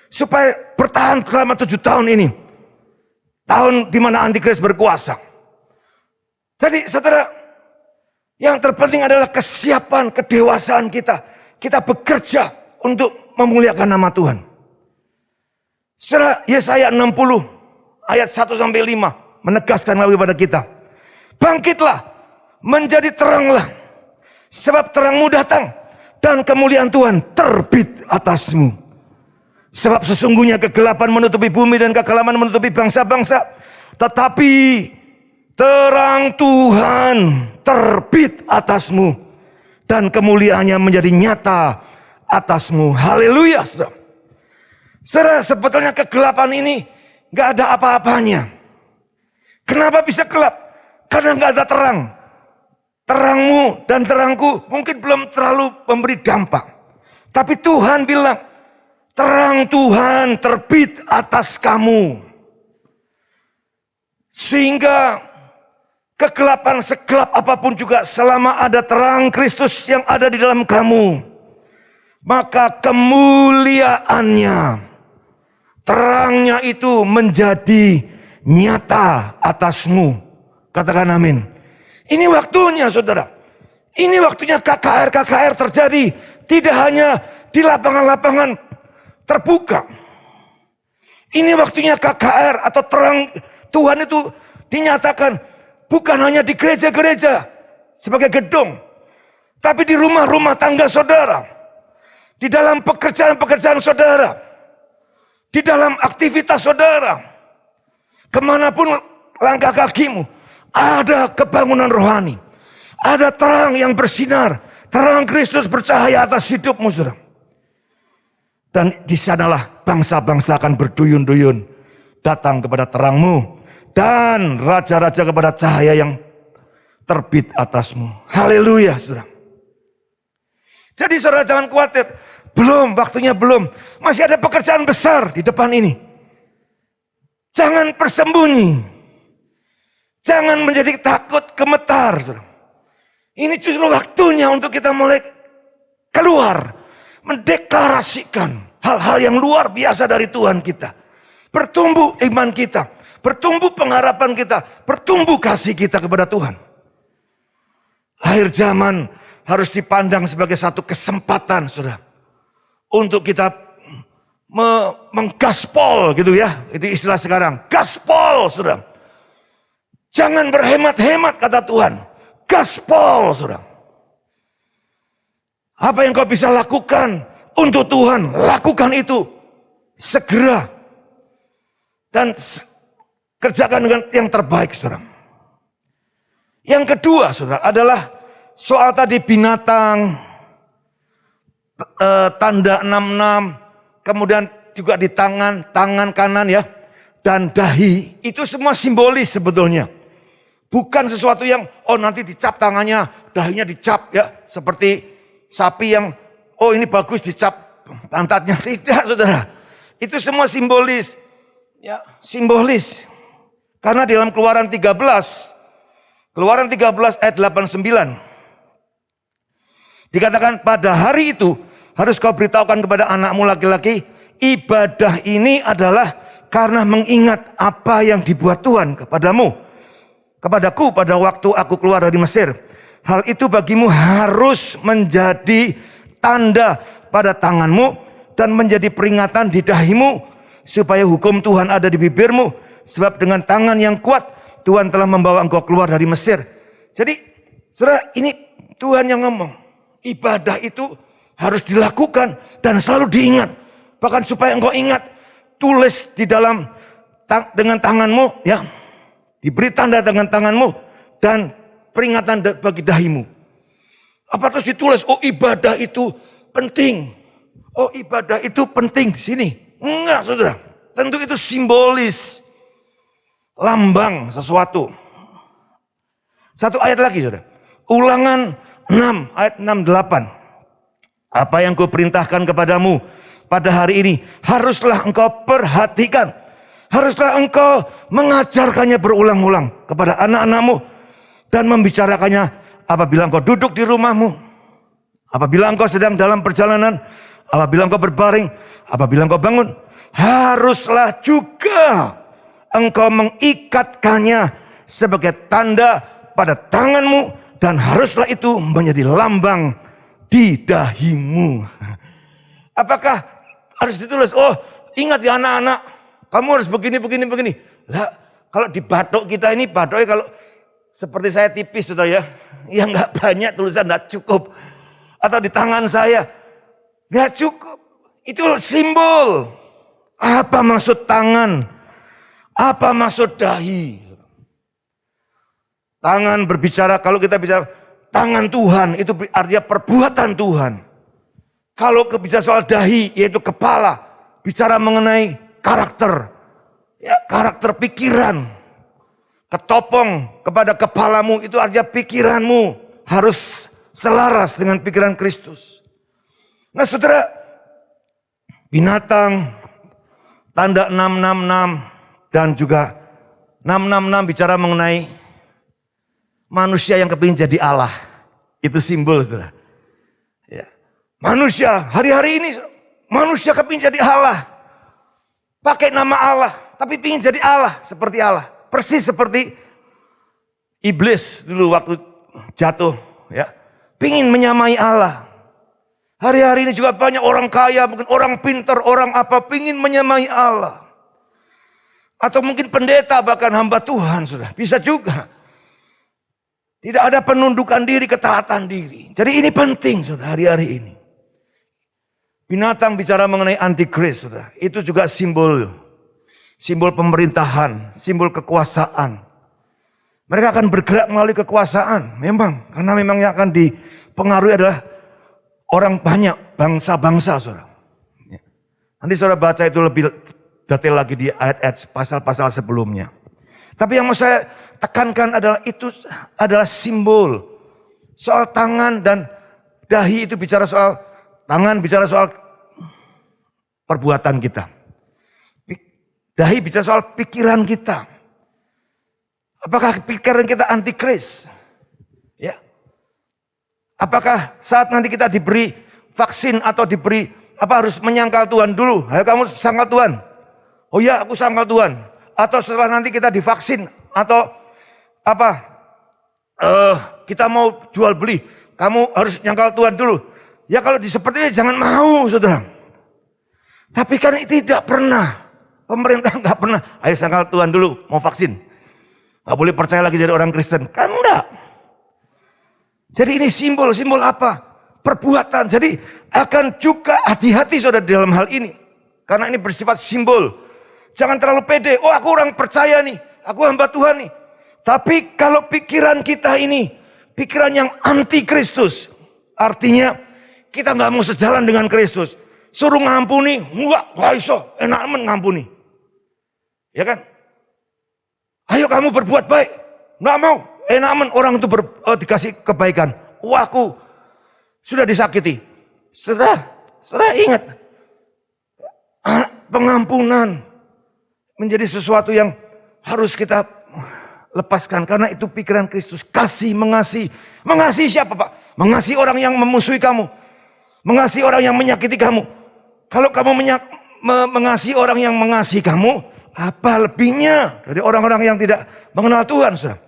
Supaya bertahan selama 7 tahun ini. Tahun di mana Antikris berkuasa. Jadi saudara, yang terpenting adalah kesiapan, kedewasaan kita. Kita bekerja untuk memuliakan nama Tuhan. Saudara, Yesaya 60 ayat 1-5 menegaskan lagi pada kita. Bangkitlah, menjadi teranglah, sebab terangmu datang dan kemuliaan Tuhan terbit atasmu. Sebab sesungguhnya kegelapan menutupi bumi dan kekelaman menutupi bangsa-bangsa, tetapi terang Tuhan terbit atasmu dan kemuliaannya menjadi nyata atasmu. Haleluya, saudara. Saudara, sebetulnya kegelapan ini gak ada apa-apanya. Kenapa bisa gelap? Karena gak ada terang. Terangmu dan terangku mungkin belum terlalu memberi dampak. Tapi Tuhan bilang, terang Tuhan terbit atas kamu. Sehingga kegelapan segelap apapun juga selama ada terang Kristus yang ada di dalam kamu. Maka kemuliaannya, terangnya itu menjadi nyata atasmu. Katakan amin. Ini waktunya saudara. Ini waktunya KKR terjadi. Tidak hanya di lapangan-lapangan terbuka. Ini waktunya KKR atau terang Tuhan itu dinyatakan. Bukan hanya di gereja-gereja sebagai gedung. Tapi di rumah-rumah tangga saudara. Di dalam pekerjaan-pekerjaan saudara. Di dalam aktivitas saudara. Kemanapun langkah kakimu. Ada kebangunan rohani. Ada terang yang bersinar. Terang Kristus bercahaya atas hidupmu, saudara. Dan di sanalah bangsa-bangsa akan berduyun-duyun datang kepada terangmu. Dan raja-raja kepada cahaya yang terbit atasmu. Haleluya, saudara. Jadi saudara jangan khawatir. Belum, waktunya belum. Masih ada pekerjaan besar di depan ini. Jangan bersembunyi. Jangan menjadi takut, gemetar. Ini justru waktunya untuk kita mulai keluar. Mendeklarasikan hal-hal yang luar biasa dari Tuhan kita. Bertumbuh iman kita. Bertumbuh pengharapan kita. Bertumbuh kasih kita kepada Tuhan. Akhir zaman harus dipandang sebagai satu kesempatan, saudara. Untuk kita menggaspol gitu ya. Itu istilah sekarang. Gaspol, saudara. Jangan berhemat-hemat kata Tuhan. Gaspol, saudara. Apa yang kau bisa lakukan untuk Tuhan, lakukan itu segera. Dan kerjakan dengan yang terbaik, saudara. Yang kedua, saudara, adalah soal tadi binatang, tanda 66, kemudian juga di tangan kanan ya, dan dahi. Itu semua simbolis sebetulnya. Bukan sesuatu yang, nanti dicap tangannya, dahinya dicap ya, seperti sapi yang, ini bagus dicap pantatnya. Tidak, saudara. Itu semua simbolis. Ya, simbolis. Karena dalam Keluaran 13 ayat 89. Dikatakan pada hari itu harus kau beritahukan kepada anakmu laki-laki. Ibadah ini adalah karena mengingat apa yang dibuat Tuhan kepadaku pada waktu aku keluar dari Mesir. Hal itu bagimu harus menjadi tanda pada tanganmu dan menjadi peringatan di dahimu. Supaya hukum Tuhan ada di bibirmu. Sebab dengan tangan yang kuat Tuhan telah membawa engkau keluar dari Mesir. Jadi saudara, ini Tuhan yang ngomong. Ibadah itu harus dilakukan dan selalu diingat. Bahkan supaya engkau ingat, tulis di dalam dengan tanganmu ya. Diberi tanda dengan tanganmu dan peringatan bagi dahimu. Apa terus ditulis? Ibadah itu penting. Ibadah itu penting di sini. Enggak, saudara. Tentu itu simbolis. Lambang sesuatu. Satu ayat lagi, saudara. Ulangan 6 ayat 68. Apa yang kuperintahkan kepadamu pada hari ini haruslah engkau perhatikan. Haruslah engkau mengajarkannya berulang-ulang kepada anak-anakmu dan membicarakannya apabila engkau duduk di rumahmu, apabila engkau sedang dalam perjalanan, apabila engkau berbaring, apabila engkau bangun. Haruslah juga engkau mengikatkannya sebagai tanda pada tanganmu dan haruslah itu menjadi lambang di dahimu. Apakah harus ditulis? Ingat ya anak-anak, kamu harus begini. Lah, kalau di batok kita ini, batoknya kalau seperti saya tipis, saudara ya, yang nggak banyak tulisan nggak cukup. Atau di tangan saya nggak cukup. Itu simbol. Apa maksud tangan? Apa maksud dahi? Tangan berbicara, kalau kita bicara tangan Tuhan, itu artinya perbuatan Tuhan. Kalau bicara soal dahi, yaitu kepala, bicara mengenai karakter. Ya, karakter pikiran. Ketopong kepada kepalamu, itu artinya pikiranmu harus selaras dengan pikiran Kristus. Nah saudara, binatang, tanda 666 dan juga 666 bicara mengenai manusia yang kepingin jadi Allah. Itu simbol, saudara. Ya. Manusia, hari-hari ini manusia kepingin jadi Allah. Pakai nama Allah, tapi pingin jadi Allah, seperti Allah. Persis seperti iblis dulu waktu jatuh, ya. Pingin menyamai Allah. Hari-hari ini juga banyak orang kaya, mungkin orang pintar, orang apa, pingin menyamai Allah. Atau mungkin pendeta, bahkan hamba Tuhan, sudah bisa juga. Tidak ada penundukan diri, ketaatan diri. Jadi ini penting, saudara, hari-hari ini. Binatang bicara mengenai antikris, saudara. Itu juga simbol pemerintahan, simbol kekuasaan. Mereka akan bergerak melalui kekuasaan, memang. Karena memang yang akan dipengaruhi adalah orang banyak, bangsa-bangsa, saudara. Nanti saudara baca itu lebih detail lagi di ayat-ayat pasal-pasal sebelumnya. Tapi yang mau saya tekankan adalah itu adalah simbol. Soal tangan dan dahi itu bicara soal tangan, bicara soal perbuatan kita. Dahi bicara soal pikiran kita. Apakah pikiran kita antikris? Ya. Apakah saat nanti kita diberi vaksin atau diberi harus menyangkal Tuhan dulu? Ayo kamu sangkal Tuhan. Oh ya, aku sangkal Tuhan. Atau setelah nanti kita divaksin atau kita mau jual beli, kamu harus nyangkal Tuhan dulu. Ya kalau seperti ini jangan mau, saudara. Tapi kan tidak pernah. Pemerintah nggak pernah, ayo sangkal Tuhan dulu, mau vaksin. Nggak boleh percaya lagi jadi orang Kristen. Kan enggak. Jadi ini simbol apa? Perbuatan. Jadi akan juga hati-hati saudara dalam hal ini. Karena ini bersifat simbol. Jangan terlalu pede. Oh aku orang percaya nih, aku hamba Tuhan nih. Tapi kalau pikiran kita ini, pikiran yang anti Kristus. Artinya kita nggak mau sejalan dengan Kristus. Suruh ngampuni, nggak iso, enak men ngampuni. Ya kan? Ayo kamu berbuat baik. Nggak mau, enak men orang itu dikasih kebaikan. Wah aku sudah disakiti. Sudah ingat. Pengampunan menjadi sesuatu yang harus kita lepaskan. Karena itu pikiran Kristus. Kasih, mengasihi. Mengasihi siapa Pak? Mengasihi orang yang memusuhi kamu. Mengasihi orang yang menyakiti kamu. Kalau kamu mengasihi orang yang mengasihi kamu, apa lebihnya dari orang-orang yang tidak mengenal Tuhan, saudara?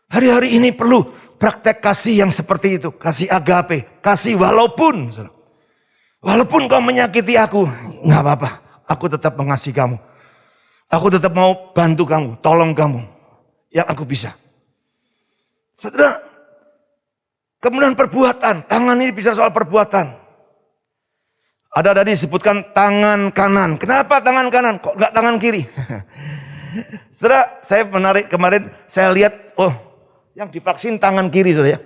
Hari-hari ini perlu praktek kasih yang seperti itu. Kasih agape, kasih walaupun, saudara. Walaupun kau menyakiti aku, nggak apa-apa. Aku tetap mengasihi kamu. Aku tetap mau bantu kamu, tolong kamu. Yang aku bisa. Saudara, kemudian perbuatan. Tangan ini bisa soal perbuatan. Ada tadi disebutkan tangan kanan. Kenapa tangan kanan? Kok nggak tangan kiri? Saudara, saya menarik kemarin, saya lihat, yang divaksin tangan kiri, saudara ya.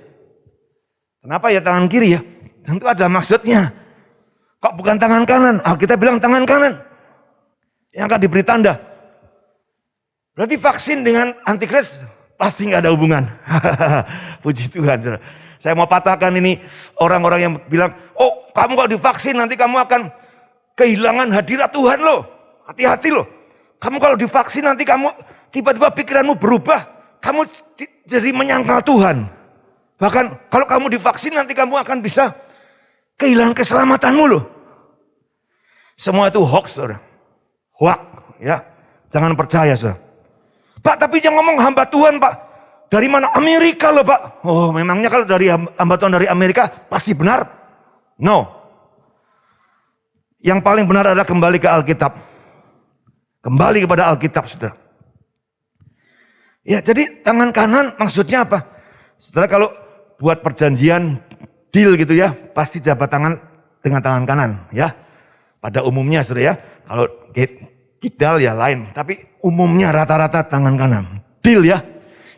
Kenapa ya tangan kiri ya? Tentu ada maksudnya. Kok bukan tangan kanan? Kita bilang tangan kanan. Yang akan diberi tanda. Berarti vaksin dengan antikris pasti nggak ada hubungan. Puji Tuhan, saudara. Saya mau patahkan ini orang-orang yang bilang, oh kamu kalau divaksin nanti kamu akan kehilangan hadirat Tuhan loh. Hati-hati loh. Kamu kalau divaksin nanti kamu tiba-tiba pikiranmu berubah. Kamu jadi menyangkal Tuhan. Bahkan kalau kamu divaksin nanti kamu akan bisa kehilangan keselamatanmu loh. Semua itu hoax, saudara. Hoax, ya. Jangan percaya, saudara. Pak, tapi jangan ngomong hamba Tuhan, Pak. Dari mana? Amerika loh Pak. Oh memangnya kalau dari hamba Tuhan dari Amerika pasti benar? No. Yang paling benar adalah kembali ke Alkitab. Kembali kepada Alkitab, saudara. Ya jadi tangan kanan maksudnya apa? Saudara kalau buat perjanjian deal gitu ya, pasti jabat tangan dengan tangan kanan ya. Pada umumnya saudara ya. Kalau kidal ya lain. Tapi umumnya rata-rata tangan kanan. Deal ya.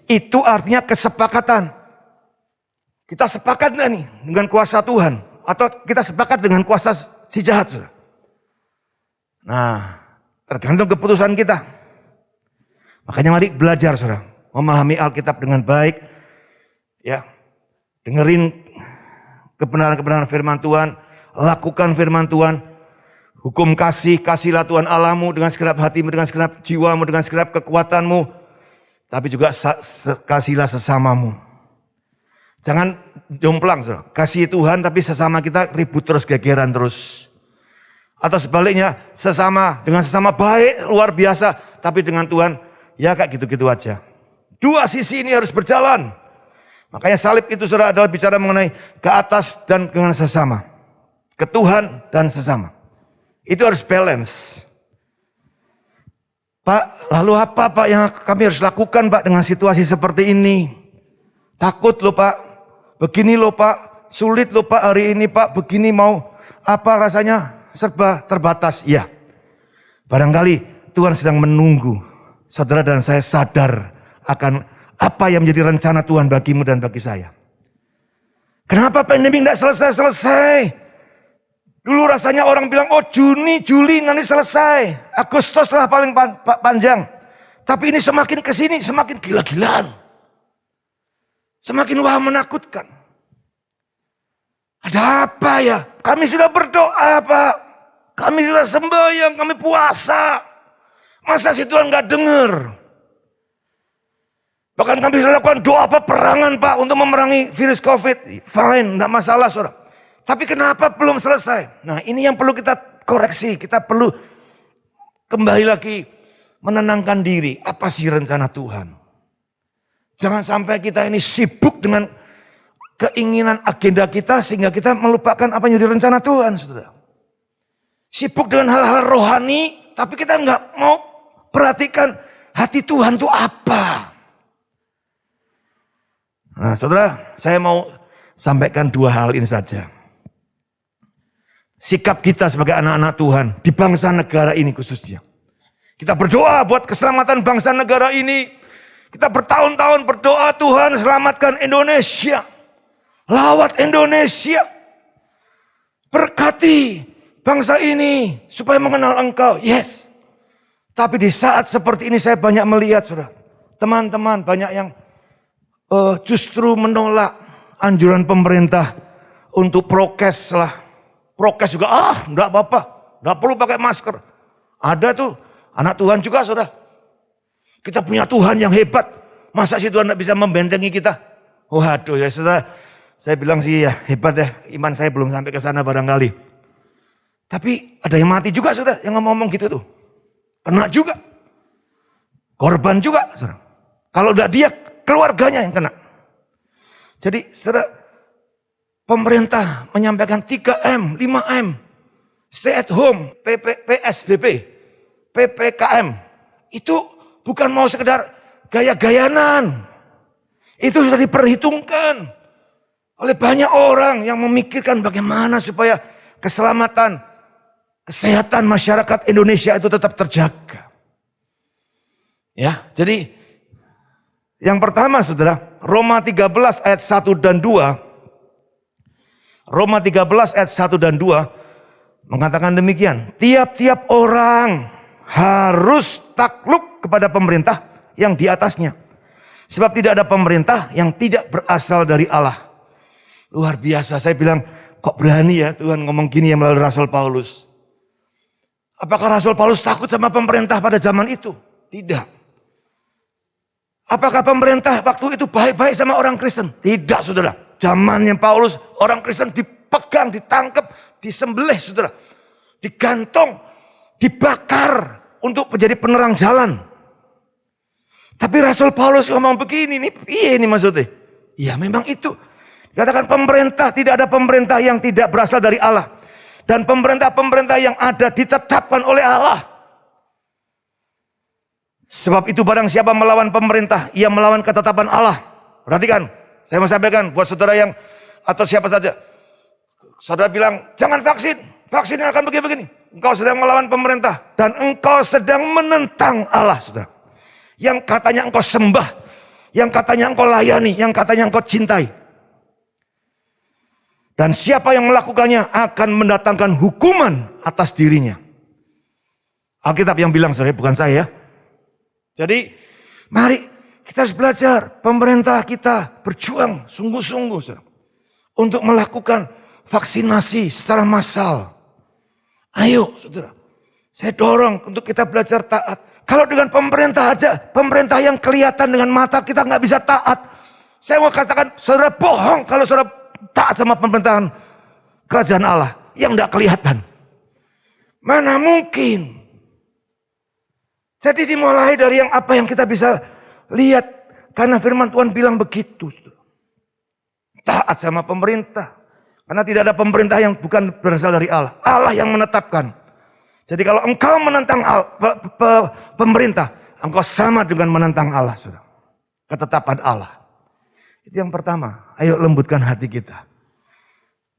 Itu artinya kesepakatan. Kita sepakat nggak nih dengan kuasa Tuhan? Atau kita sepakat dengan kuasa si jahat? Saudara? Nah, tergantung keputusan kita. Makanya mari belajar, saudara. Memahami Alkitab dengan baik. Ya, dengerin kebenaran-kebenaran firman Tuhan. Lakukan firman Tuhan. Hukum kasih, kasihlah Tuhan Allahmu dengan segenap hatimu, dengan segenap jiwamu, dengan segenap kekuatanmu. Tapi juga kasihlah sesamamu. Jangan jomplang, saudara. Kasih Tuhan tapi sesama kita ribut terus, gegeran terus. Atau sebaliknya, dengan sesama baik, luar biasa. Tapi dengan Tuhan, ya kayak gitu-gitu aja. Dua sisi ini harus berjalan. Makanya salib itu, saudara, adalah bicara mengenai ke atas dan dengan sesama. Ke Tuhan dan sesama. Itu harus balance. Pak, lalu apa Pak yang kami harus lakukan Pak dengan situasi seperti ini? Takut loh Pak, begini loh Pak, sulit loh Pak hari ini Pak, begini mau apa rasanya serba terbatas. Ya, barangkali Tuhan sedang menunggu saudara dan saya sadar akan apa yang menjadi rencana Tuhan bagimu dan bagi saya. Kenapa pandemi tidak selesai-selesai? Dulu rasanya orang bilang, oh Juni, Juli nanti selesai. Agustus lah paling panjang. Tapi ini semakin kesini, semakin gila-gilaan. Semakin wah menakutkan. Ada apa ya? Kami sudah berdoa Pak. Kami sudah sembahyang, kami puasa. Masa sih Tuhan gak dengar? Bahkan kami sudah lakukan doa peperangan Pak untuk memerangi virus COVID. Fine, gak masalah saudara. Tapi kenapa belum selesai? Nah ini yang perlu kita koreksi. Kita perlu kembali lagi menenangkan diri. Apa sih rencana Tuhan? Jangan sampai kita ini sibuk dengan keinginan agenda kita sehingga kita melupakan apa yang jadi rencana Tuhan, saudara. Sibuk dengan hal-hal rohani, tapi kita nggak mau perhatikan hati Tuhan itu apa. Nah, saudara, saya mau sampaikan dua hal ini saja. Sikap kita sebagai anak-anak Tuhan di bangsa negara ini khususnya. Kita berdoa buat keselamatan bangsa negara ini. Kita bertahun-tahun berdoa, Tuhan selamatkan Indonesia. Lawat Indonesia. Berkati bangsa ini supaya mengenal Engkau. Yes. Tapi di saat seperti ini saya banyak melihat, saudara. Teman-teman banyak yang justru menolak anjuran pemerintah untuk prokes lah. Prokes juga, enggak apa-apa. Enggak perlu pakai masker. Ada tuh anak Tuhan juga, saudara. Kita punya Tuhan yang hebat. Masa sih Tuhan enggak bisa membentengi kita? Waduh ya saudara. Saya bilang sih ya hebat ya. Iman saya belum sampai ke sana barangkali. Tapi ada yang mati juga saudara. Yang ngomong gitu tuh. Kena juga. Korban juga saudara. Kalau enggak dia, keluarganya yang kena. Jadi saudara. Pemerintah menyampaikan 3M, 5M, stay at home, PSBB, PPKM. Itu bukan mau sekedar gaya-gayanan. Itu sudah diperhitungkan oleh banyak orang yang memikirkan bagaimana supaya keselamatan, kesehatan masyarakat Indonesia itu tetap terjaga. Ya, jadi yang pertama saudara, Roma 13 ayat 1 dan 2. Roma 13 ayat 1 dan 2 mengatakan demikian. Tiap-tiap orang harus takluk kepada pemerintah yang di atasnya. Sebab tidak ada pemerintah yang tidak berasal dari Allah. Luar biasa, saya bilang kok berani ya Tuhan ngomong gini ya melalui Rasul Paulus. Apakah Rasul Paulus takut sama pemerintah pada zaman itu? Tidak. Apakah pemerintah waktu itu baik-baik sama orang Kristen? Tidak saudara. Zamannya Paulus, orang Kristen dipegang, ditangkap, disembelih saudara. Digantung, dibakar untuk menjadi penerang jalan. Tapi Rasul Paulus ngomong begini, ini maksudnya. Ya memang itu. Dikatakan pemerintah, tidak ada pemerintah yang tidak berasal dari Allah. Dan pemerintah-pemerintah yang ada ditetapkan oleh Allah. Sebab itu barang siapa melawan pemerintah, ia melawan ketetapan Allah. Perhatikan. Saya mau sampaikan buat saudara yang atau siapa saja. Saudara bilang, jangan vaksin. Vaksin akan begini-begini. Engkau sedang melawan pemerintah. Dan engkau sedang menentang Allah, saudara. Yang katanya engkau sembah. Yang katanya engkau layani. Yang katanya engkau cintai. Dan siapa yang melakukannya akan mendatangkan hukuman atas dirinya. Alkitab yang bilang, saudara, bukan saya. Jadi, mari. Kita harus belajar, pemerintah kita berjuang sungguh-sungguh untuk melakukan vaksinasi secara massal. Ayo saudara, saya dorong untuk kita belajar taat. Kalau dengan pemerintah aja, pemerintah yang kelihatan dengan mata kita nggak bisa taat. Saya mau katakan saudara bohong kalau saudara taat sama pemerintahan kerajaan Allah yang nggak kelihatan. Mana mungkin. Jadi dimulai dari yang apa yang kita bisa lihat, karena firman Tuhan bilang begitu. Taat sama pemerintah. Karena tidak ada pemerintah yang bukan berasal dari Allah. Allah yang menetapkan. Jadi kalau engkau menentang pemerintah, engkau sama dengan menentang Allah. Saudara. Ketetapan Allah. Itu yang pertama. Ayo lembutkan hati kita.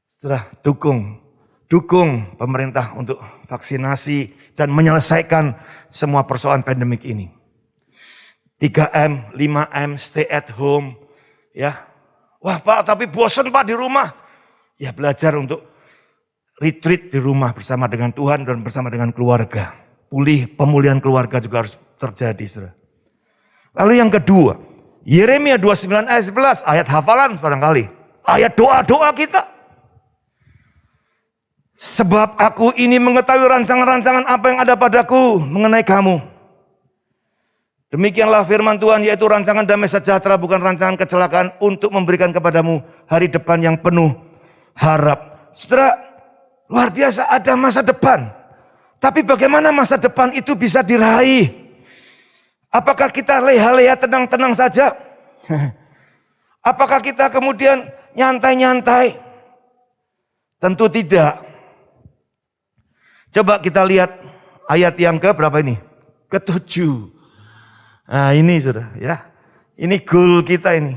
Setelah dukung pemerintah untuk vaksinasi dan menyelesaikan semua persoalan pandemik ini. 3M, 5M, stay at home. Ya. Wah Pak, tapi bosan Pak di rumah. Ya belajar untuk retreat di rumah bersama dengan Tuhan dan bersama dengan keluarga. Pemulihan keluarga juga harus terjadi. Saudara. Lalu yang kedua, Yeremia 29 ayat 11, ayat hafalan barangkali. Ayat doa-doa kita. Sebab aku ini mengetahui rancangan-rancangan apa yang ada padaku mengenai kamu. Demikianlah firman Tuhan, yaitu rancangan damai sejahtera, bukan rancangan kecelakaan, untuk memberikan kepadamu hari depan yang penuh harap. Saudara, luar biasa, ada masa depan. Tapi bagaimana masa depan itu bisa diraih? Apakah kita leha-leha tenang-tenang saja? Apakah kita kemudian nyantai-nyantai? Tentu tidak. Coba kita lihat ayat yang ke berapa ini? Ke-7. Nah ini saudara ya. Ini goal kita ini.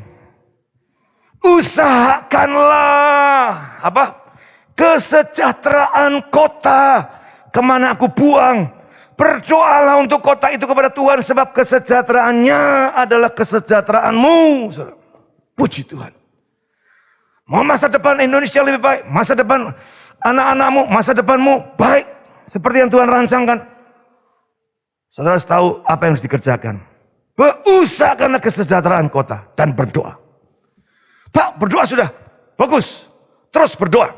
Usahakanlah apa? Kesejahteraan kota kemana aku buang. Berdoalah untuk kota itu kepada Tuhan, sebab kesejahteraannya adalah kesejahteraanmu. Saudara. Puji Tuhan. Mau masa depan Indonesia lebih baik, masa depan anak-anakmu, masa depanmu baik seperti yang Tuhan rancangkan. Saudara harus tahu apa yang harus dikerjakan. Usahakanlah kesejahteraan kota dan berdoa. Pak, berdoa sudah bagus, terus berdoa.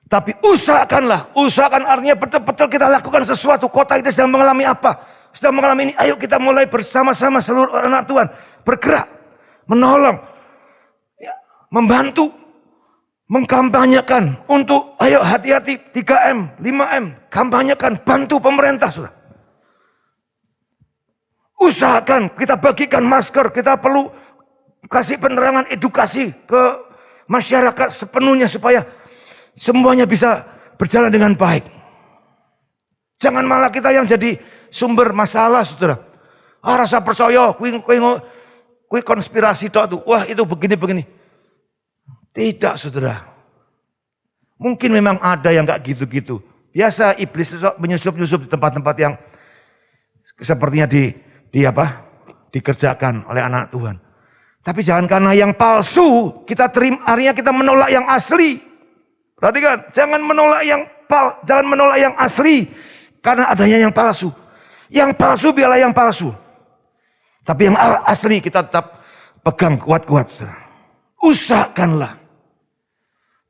Tapi usahakan artinya betul-betul kita lakukan sesuatu. Kota ini sedang mengalami apa? Sedang mengalami ini, ayo kita mulai bersama-sama seluruh anak Tuhan. Bergerak, menolong, membantu, mengkampanyekan untuk ayo hati-hati 3M, 5M. Kampanyekan, bantu pemerintah sudah. Usahakan, kita bagikan masker, kita perlu kasih penerangan edukasi ke masyarakat sepenuhnya supaya semuanya bisa berjalan dengan baik. Jangan malah kita yang jadi sumber masalah, saudara. Rasa percaya, kui konspirasi tuh. Wah itu begini-begini. Tidak, saudara. Mungkin memang ada yang gak gitu-gitu. Biasa iblis menyusup-nyusup di tempat-tempat yang sepertinya dikerjakan oleh anak Tuhan. Tapi jangan karena yang palsu kita terima, artinya kita menolak yang asli. Perhatikan, jangan menolak yang asli karena adanya yang palsu. Yang palsu biarlah yang palsu. Tapi yang asli kita tetap pegang kuat-kuat. Usahakanlah.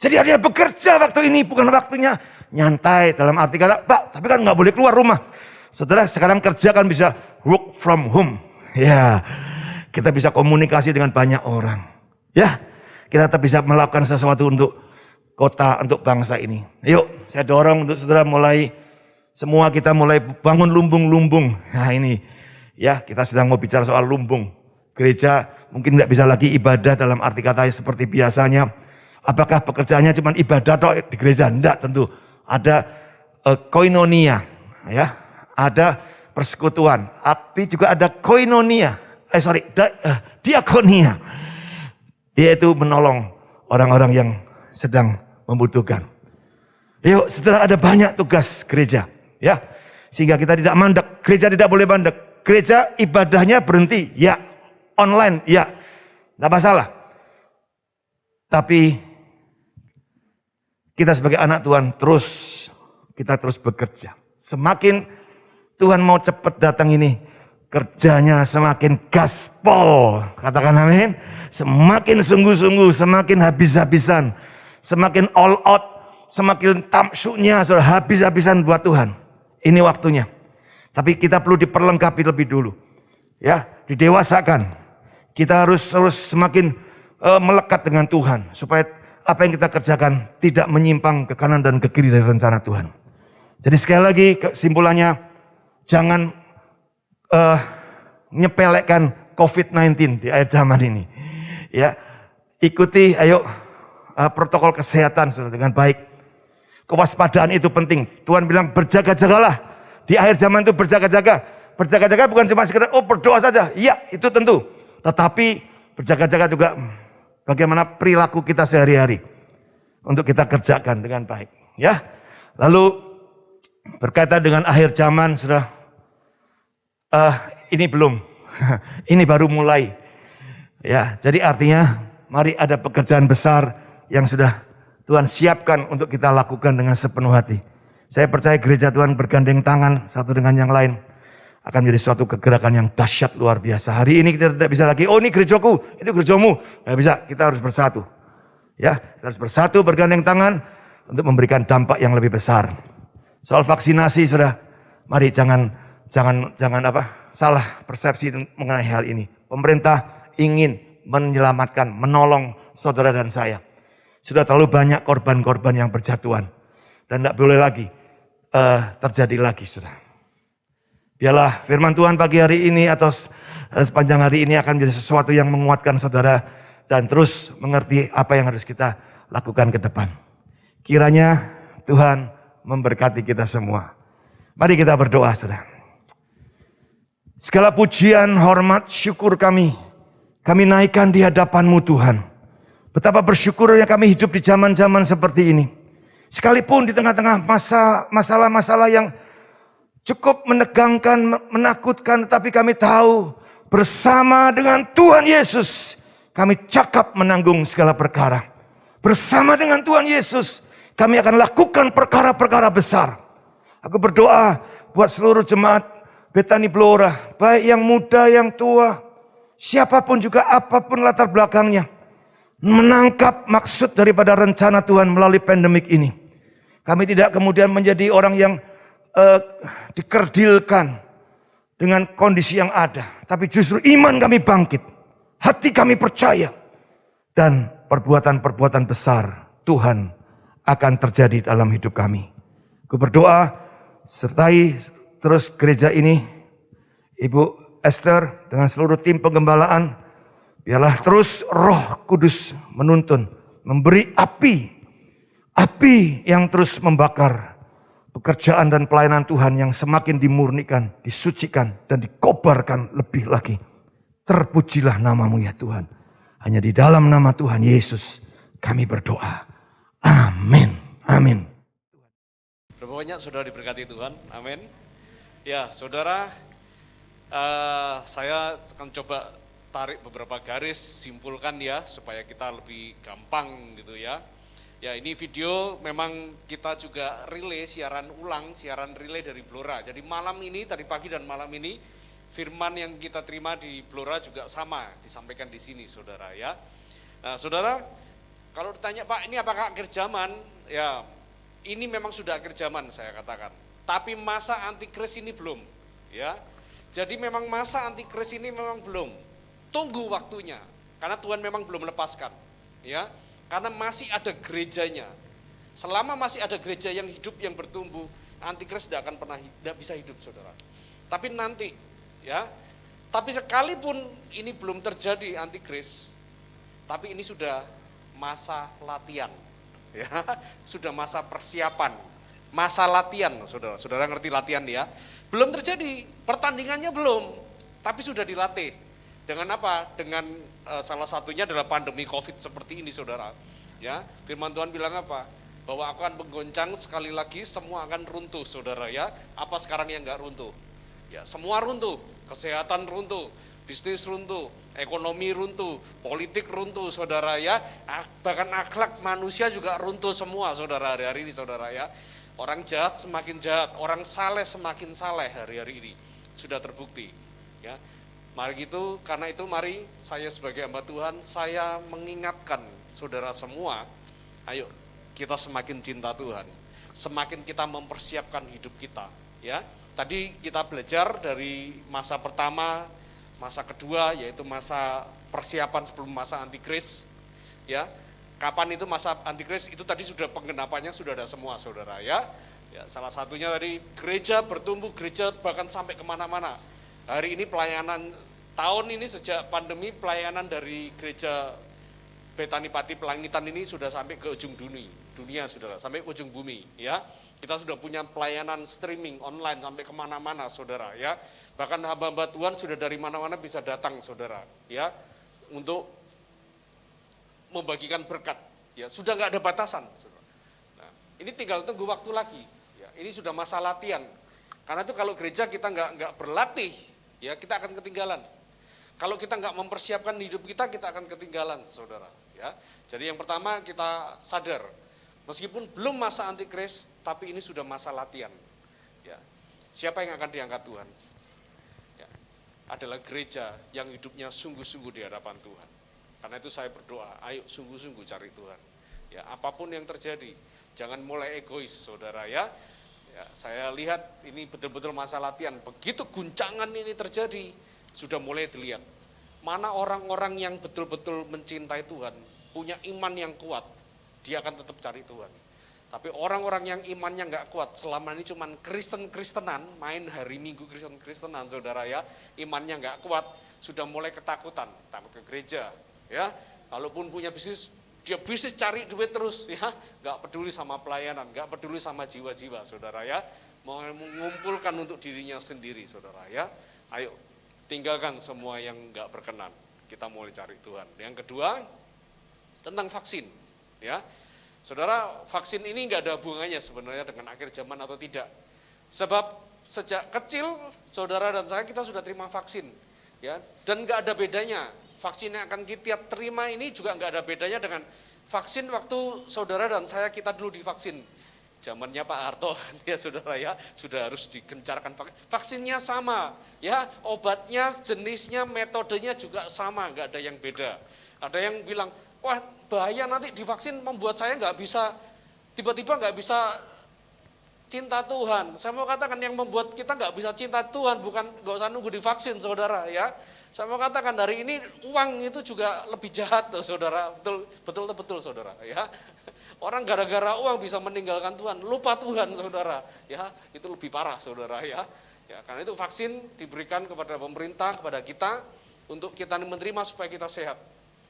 Jadi ada bekerja waktu ini, bukan waktunya nyantai dalam arti kata, Pak, tapi kan nggak boleh keluar rumah. Saudara, sekarang kerja kan bisa work from home. Ya, kita bisa komunikasi dengan banyak orang. Ya, kita tetap bisa melakukan sesuatu untuk kota, untuk bangsa ini. Yuk, saya dorong untuk saudara semua kita mulai bangun lumbung-lumbung. Nah ini, ya kita sedang mau bicara soal lumbung. Gereja mungkin nggak bisa lagi ibadah dalam arti kata seperti biasanya. Apakah pekerjaannya cuma ibadah atau di gereja? Enggak, tentu. Ada koinonia, ya. Ada persekutuan, tapi juga ada koinonia. Diakonia. Yaitu menolong orang-orang yang sedang membutuhkan. Yuk, saudara, ada banyak tugas gereja, ya. Sehingga kita tidak mandek. Gereja tidak boleh mandek. Gereja ibadahnya berhenti, ya. Online, ya. Tidak masalah. Tapi kita sebagai anak Tuhan kita terus bekerja. Semakin Tuhan mau cepat datang ini, kerjanya semakin gaspol. Katakan amin. Semakin sungguh-sungguh, semakin habis-habisan, semakin all out, semakin tamsunya, habis-habisan buat Tuhan. Ini waktunya. Tapi kita perlu diperlengkapi lebih dulu. Ya, didewasakan. Kita harus semakin melekat dengan Tuhan supaya apa yang kita kerjakan tidak menyimpang ke kanan dan ke kiri dari rencana Tuhan. Jadi sekali lagi kesimpulannya, jangan nyepelekan COVID-19 di akhir zaman ini. Ya, ikuti protokol kesehatan dengan baik. Kewaspadaan itu penting. Tuhan bilang berjaga-jagalah. Di akhir zaman itu berjaga-jaga. Berjaga-jaga bukan cuma sekedar berdoa saja. Iya, itu tentu. Tetapi berjaga-jaga juga bagaimana perilaku kita sehari-hari untuk kita kerjakan dengan baik. Ya, lalu berkaitan dengan akhir zaman, sudah ini belum, ini baru mulai. Ya, jadi artinya mari ada pekerjaan besar yang sudah Tuhan siapkan untuk kita lakukan dengan sepenuh hati. Saya percaya gereja Tuhan bergandeng tangan satu dengan yang lain akan menjadi suatu kegerakan yang dahsyat luar biasa. Hari ini kita tidak bisa lagi, oh ini gerejaku, itu gerejamu. Nggak bisa, kita harus bersatu. Ya, kita harus bersatu, bergandeng tangan, untuk memberikan dampak yang lebih besar. Soal vaksinasi sudah, mari jangan salah persepsi mengenai hal ini. Pemerintah ingin menyelamatkan, menolong saudara dan saya. Sudah terlalu banyak korban-korban yang berjatuhan dan tidak boleh lagi terjadi lagi, sudah. Biarlah firman Tuhan pagi hari ini atau sepanjang hari ini akan menjadi sesuatu yang menguatkan saudara dan terus mengerti apa yang harus kita lakukan ke depan. Kiranya Tuhan memberkati kita semua. Mari kita berdoa, saudara. Segala pujian, hormat, syukur kami naikkan di hadapan-Mu Tuhan. Betapa bersyukurnya kami hidup di zaman-zaman seperti ini. Sekalipun di tengah-tengah masalah-masalah yang cukup menegangkan, menakutkan, tetapi kami tahu bersama dengan Tuhan Yesus kami cakap menanggung segala perkara. Bersama dengan Tuhan Yesus kami akan lakukan perkara-perkara besar. Aku berdoa buat seluruh jemaat Bethany Blora, baik yang muda, yang tua, siapapun juga, apapun latar belakangnya, menangkap maksud daripada rencana Tuhan melalui pandemik ini. Kami tidak kemudian menjadi orang yang dikerdilkan dengan kondisi yang ada. Tapi justru iman kami bangkit. Hati kami percaya. Dan perbuatan-perbuatan besar Tuhan akan terjadi dalam hidup kami. Aku berdoa sertai terus gereja ini. Ibu Esther dengan seluruh tim penggembalaan. Biarlah terus Roh Kudus menuntun, memberi api yang terus membakar pekerjaan dan pelayanan Tuhan yang semakin dimurnikan, disucikan, dan dikobarkan lebih lagi. Terpujilah nama-Mu ya Tuhan. Hanya di dalam nama Tuhan Yesus kami berdoa. Amin. Amin. Berapa banyak saudara diberkati Tuhan? Amin. Ya saudara, saya akan coba tarik beberapa garis, simpulkan ya, supaya kita lebih gampang gitu ya. Ya ini video memang kita juga relay, siaran relay dari Blora. Jadi malam ini, tadi pagi dan malam ini, firman yang kita terima di Blora juga sama, disampaikan di sini saudara ya. Nah saudara, kalau ditanya Pak ini apakah akhir zaman? Ya ini memang sudah akhir zaman saya katakan. Tapi masa antikris ini belum ya. Jadi memang masa antikris ini memang belum. Tunggu waktunya, karena Tuhan memang belum melepaskan, ya. Karena masih ada gerejanya. Selama masih ada gereja yang hidup, yang bertumbuh, antikris tidak akan pernah tidak bisa hidup, saudara. Tapi nanti, ya. Tapi sekalipun ini belum terjadi antikris, tapi ini sudah masa latihan, ya. Sudah masa persiapan, masa latihan, saudara. Saudara ngerti latihan ya? Belum terjadi, pertandingannya belum, tapi sudah dilatih. Dengan apa? Dengan salah satunya adalah pandemi COVID seperti ini saudara. Ya, firman Tuhan bilang apa? Bahwa aku akan menggoncang sekali lagi semua akan runtuh saudara ya. Apa sekarang yang enggak runtuh? Ya, semua runtuh. Kesehatan runtuh, bisnis runtuh, ekonomi runtuh, politik runtuh saudara ya. Bahkan akhlak manusia juga runtuh semua saudara hari-hari ini saudara ya. Orang jahat semakin jahat, orang saleh semakin saleh hari-hari ini. Sudah terbukti ya. Mari gitu, karena itu mari saya sebagai hamba Tuhan, saya mengingatkan saudara semua, ayo kita semakin cinta Tuhan, semakin kita mempersiapkan hidup kita. Ya, tadi kita belajar dari masa pertama, masa kedua, yaitu masa persiapan sebelum masa antikris. Ya, kapan itu masa antikris? Itu tadi sudah penggenapannya sudah ada semua, saudara ya. Ya, salah satunya tadi gereja bertumbuh, gereja bahkan sampai kemana-mana. Hari ini pelayanan tahun ini sejak pandemi pelayanan dari gereja Bethany Pati Pelangitan ini sudah sampai ke ujung dunia saudara, sampai ke ujung bumi ya. Kita sudah punya pelayanan streaming online sampai kemana-mana saudara ya. Bahkan hamba-hamba Tuhan sudah dari mana-mana bisa datang saudara ya, untuk membagikan berkat ya, sudah nggak ada batasan saudara. Nah, ini tinggal tunggu waktu lagi ya, ini sudah masa latihan. Karena itu kalau gereja kita nggak berlatih ya, kita akan ketinggalan. Kalau kita nggak mempersiapkan hidup kita akan ketinggalan, saudara. Ya, jadi yang pertama kita sadar, meskipun belum masa antikris, tapi ini sudah masa latihan. Ya, siapa yang akan diangkat Tuhan? Ya, adalah gereja yang hidupnya sungguh-sungguh di hadapan Tuhan. Karena itu saya berdoa, ayo sungguh-sungguh cari Tuhan. Ya, apapun yang terjadi, Jangan mulai egois, saudara ya. Ya, saya lihat ini betul-betul masa latihan. Begitu guncangan ini terjadi, sudah mulai dilihat. Mana orang-orang yang betul-betul mencintai Tuhan, punya iman yang kuat, dia akan tetap cari Tuhan. Tapi orang-orang yang imannya nggak kuat, selama ini cuman Kristen-Kristenan, main hari Minggu Kristen-Kristenan, saudara ya, imannya nggak kuat, sudah mulai ketakutan, takut ke gereja, ya. Kalaupun punya bisnis, dia bisnis cari duit terus, ya, nggak peduli sama pelayanan, nggak peduli sama jiwa-jiwa, saudara ya, mau mengumpulkan untuk dirinya sendiri, saudara ya. Ayo, tinggalkan semua yang nggak berkenan, kita mulai cari Tuhan. Yang kedua, tentang vaksin, ya. Saudara, vaksin ini nggak ada hubungannya sebenarnya dengan akhir zaman atau tidak. Sebab sejak kecil, saudara dan saya kita sudah terima vaksin, ya, dan nggak ada bedanya. Vaksin yang akan kita terima ini juga nggak ada bedanya dengan vaksin waktu saudara dan saya kita dulu divaksin. Zamannya Pak Harto, ya saudara ya, sudah harus digencarkan vaksinnya sama, ya, obatnya, jenisnya, metodenya juga sama, nggak ada yang beda. Ada yang bilang, wah bahaya nanti divaksin membuat saya nggak bisa, tiba-tiba nggak bisa cinta Tuhan. Saya mau katakan yang membuat kita nggak bisa cinta Tuhan bukan nggak usah nunggu divaksin, saudara ya. Saya mau katakan dari ini uang itu juga lebih jahat, saudara. Betul, saudara ya. Orang gara-gara uang bisa meninggalkan Tuhan, lupa Tuhan, saudara ya. Itu lebih parah, saudara ya. Ya, karena itu vaksin diberikan kepada pemerintah, kepada kita untuk kita menerima supaya kita sehat.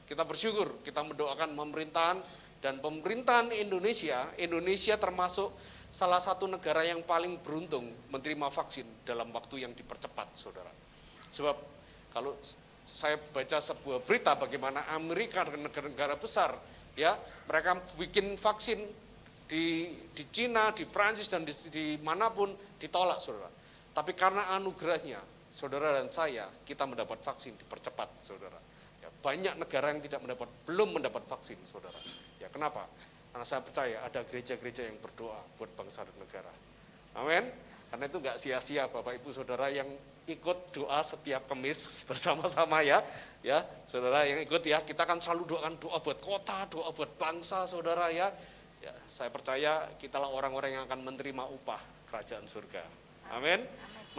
Kita bersyukur, kita mendoakan pemerintahan dan pemerintahan Indonesia termasuk salah satu negara yang paling beruntung menerima vaksin dalam waktu yang dipercepat, saudara. Sebab kalau saya baca sebuah berita bagaimana Amerika dan negara-negara besar, ya, mereka bikin vaksin di Cina, di Prancis dan di manapun ditolak, saudara. Tapi karena anugerahnya, saudara dan saya, kita mendapat vaksin dipercepat, saudara. Banyak negara yang belum mendapat vaksin, saudara. Ya, kenapa? Karena saya percaya ada gereja-gereja yang berdoa buat bangsa dan negara. Amin. Karena itu nggak sia-sia Bapak Ibu Saudara yang ikut doa setiap Kamis bersama-sama ya, saudara yang ikut ya. Kita akan selalu doakan doa buat kota, doa buat bangsa, saudara ya. Ya, saya percaya kitalah orang-orang yang akan menerima upah kerajaan surga. Amin.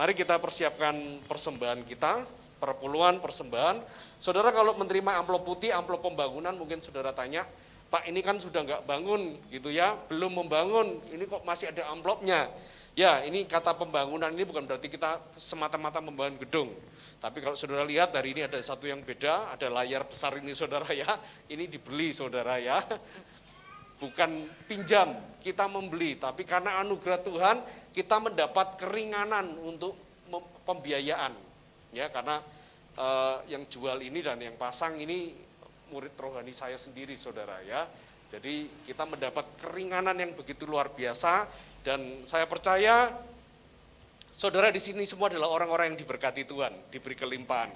Mari kita persiapkan persembahan kita. Perpuluhan, persembahan. Saudara kalau menerima amplop putih, amplop pembangunan, mungkin saudara tanya, Pak ini kan sudah nggak bangun gitu ya, belum membangun, ini kok masih ada amplopnya. Ya, ini kata pembangunan ini bukan berarti kita semata-mata membangun gedung. Tapi kalau saudara lihat hari ini ada satu yang beda, ada layar besar ini saudara ya, ini dibeli saudara ya. Bukan pinjam, kita membeli, tapi karena anugerah Tuhan kita mendapat keringanan untuk pembiayaan. Ya, karena yang jual ini dan yang pasang ini murid rohani saya sendiri, saudara ya. Jadi kita mendapat keringanan yang begitu luar biasa dan saya percaya saudara di sini semua adalah orang-orang yang diberkati Tuhan, diberi kelimpahan.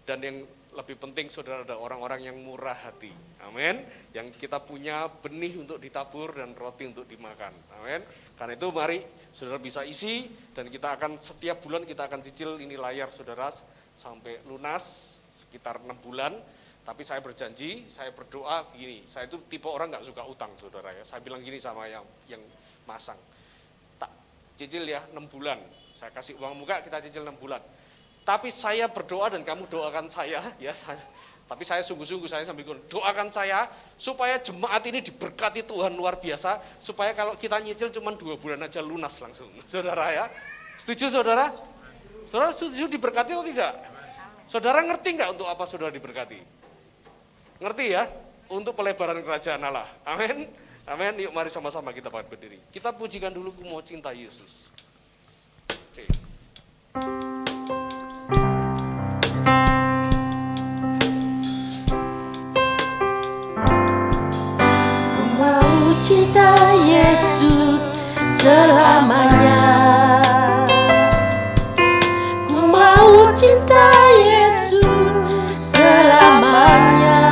Dan yang lebih penting saudara ada orang-orang yang murah hati. Amin. Yang kita punya benih untuk ditabur dan roti untuk dimakan. Amin. Karena itu mari saudara bisa isi dan kita akan setiap bulan kita akan cicil ini layar saudara sampai lunas sekitar 6 bulan. Tapi saya berjanji, saya berdoa gini, saya itu tipe orang nggak suka utang saudara ya. Saya bilang gini sama yang masang, tak cicil ya 6 bulan, saya kasih uang muka kita cicil 6 bulan. Tapi saya berdoa dan kamu doakan saya ya. Tapi saya sungguh-sungguh saya sambil doakan saya supaya jemaat ini diberkati Tuhan luar biasa, supaya kalau kita nyicil cuma 2 bulan aja lunas langsung, saudara ya. Setuju saudara? Saudara setuju diberkati atau tidak? Saudara ngerti nggak untuk apa saudara diberkati? Ngerti ya? Untuk pelebaran kerajaan Allah. Amin. Amin. Yuk mari sama-sama kita berdiri. Kita pujikan dulu Ku Mau Cinta Yesus. Ku mau cinta Yesus selamanya. Ku mau cinta Yesus selamanya.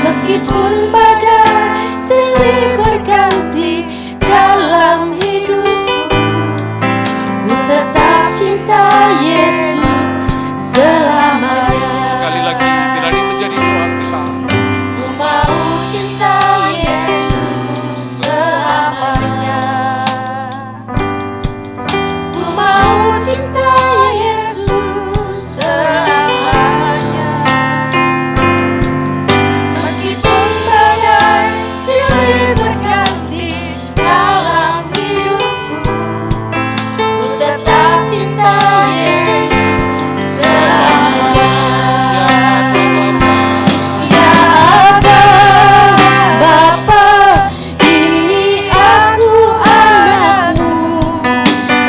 Meskipun badai silih berganti dalam hidupku, ku tetap cinta Yesus selamanya. Sekali lagi, biar ini menjadi doa kita. Ku mau cinta Yesus cinta Yesus selamanya. Meskipun badai silih berganti dalam hidupku, ku tetap cinta Yesus selamanya. Ya Aba, Bapa, ini aku anakmu,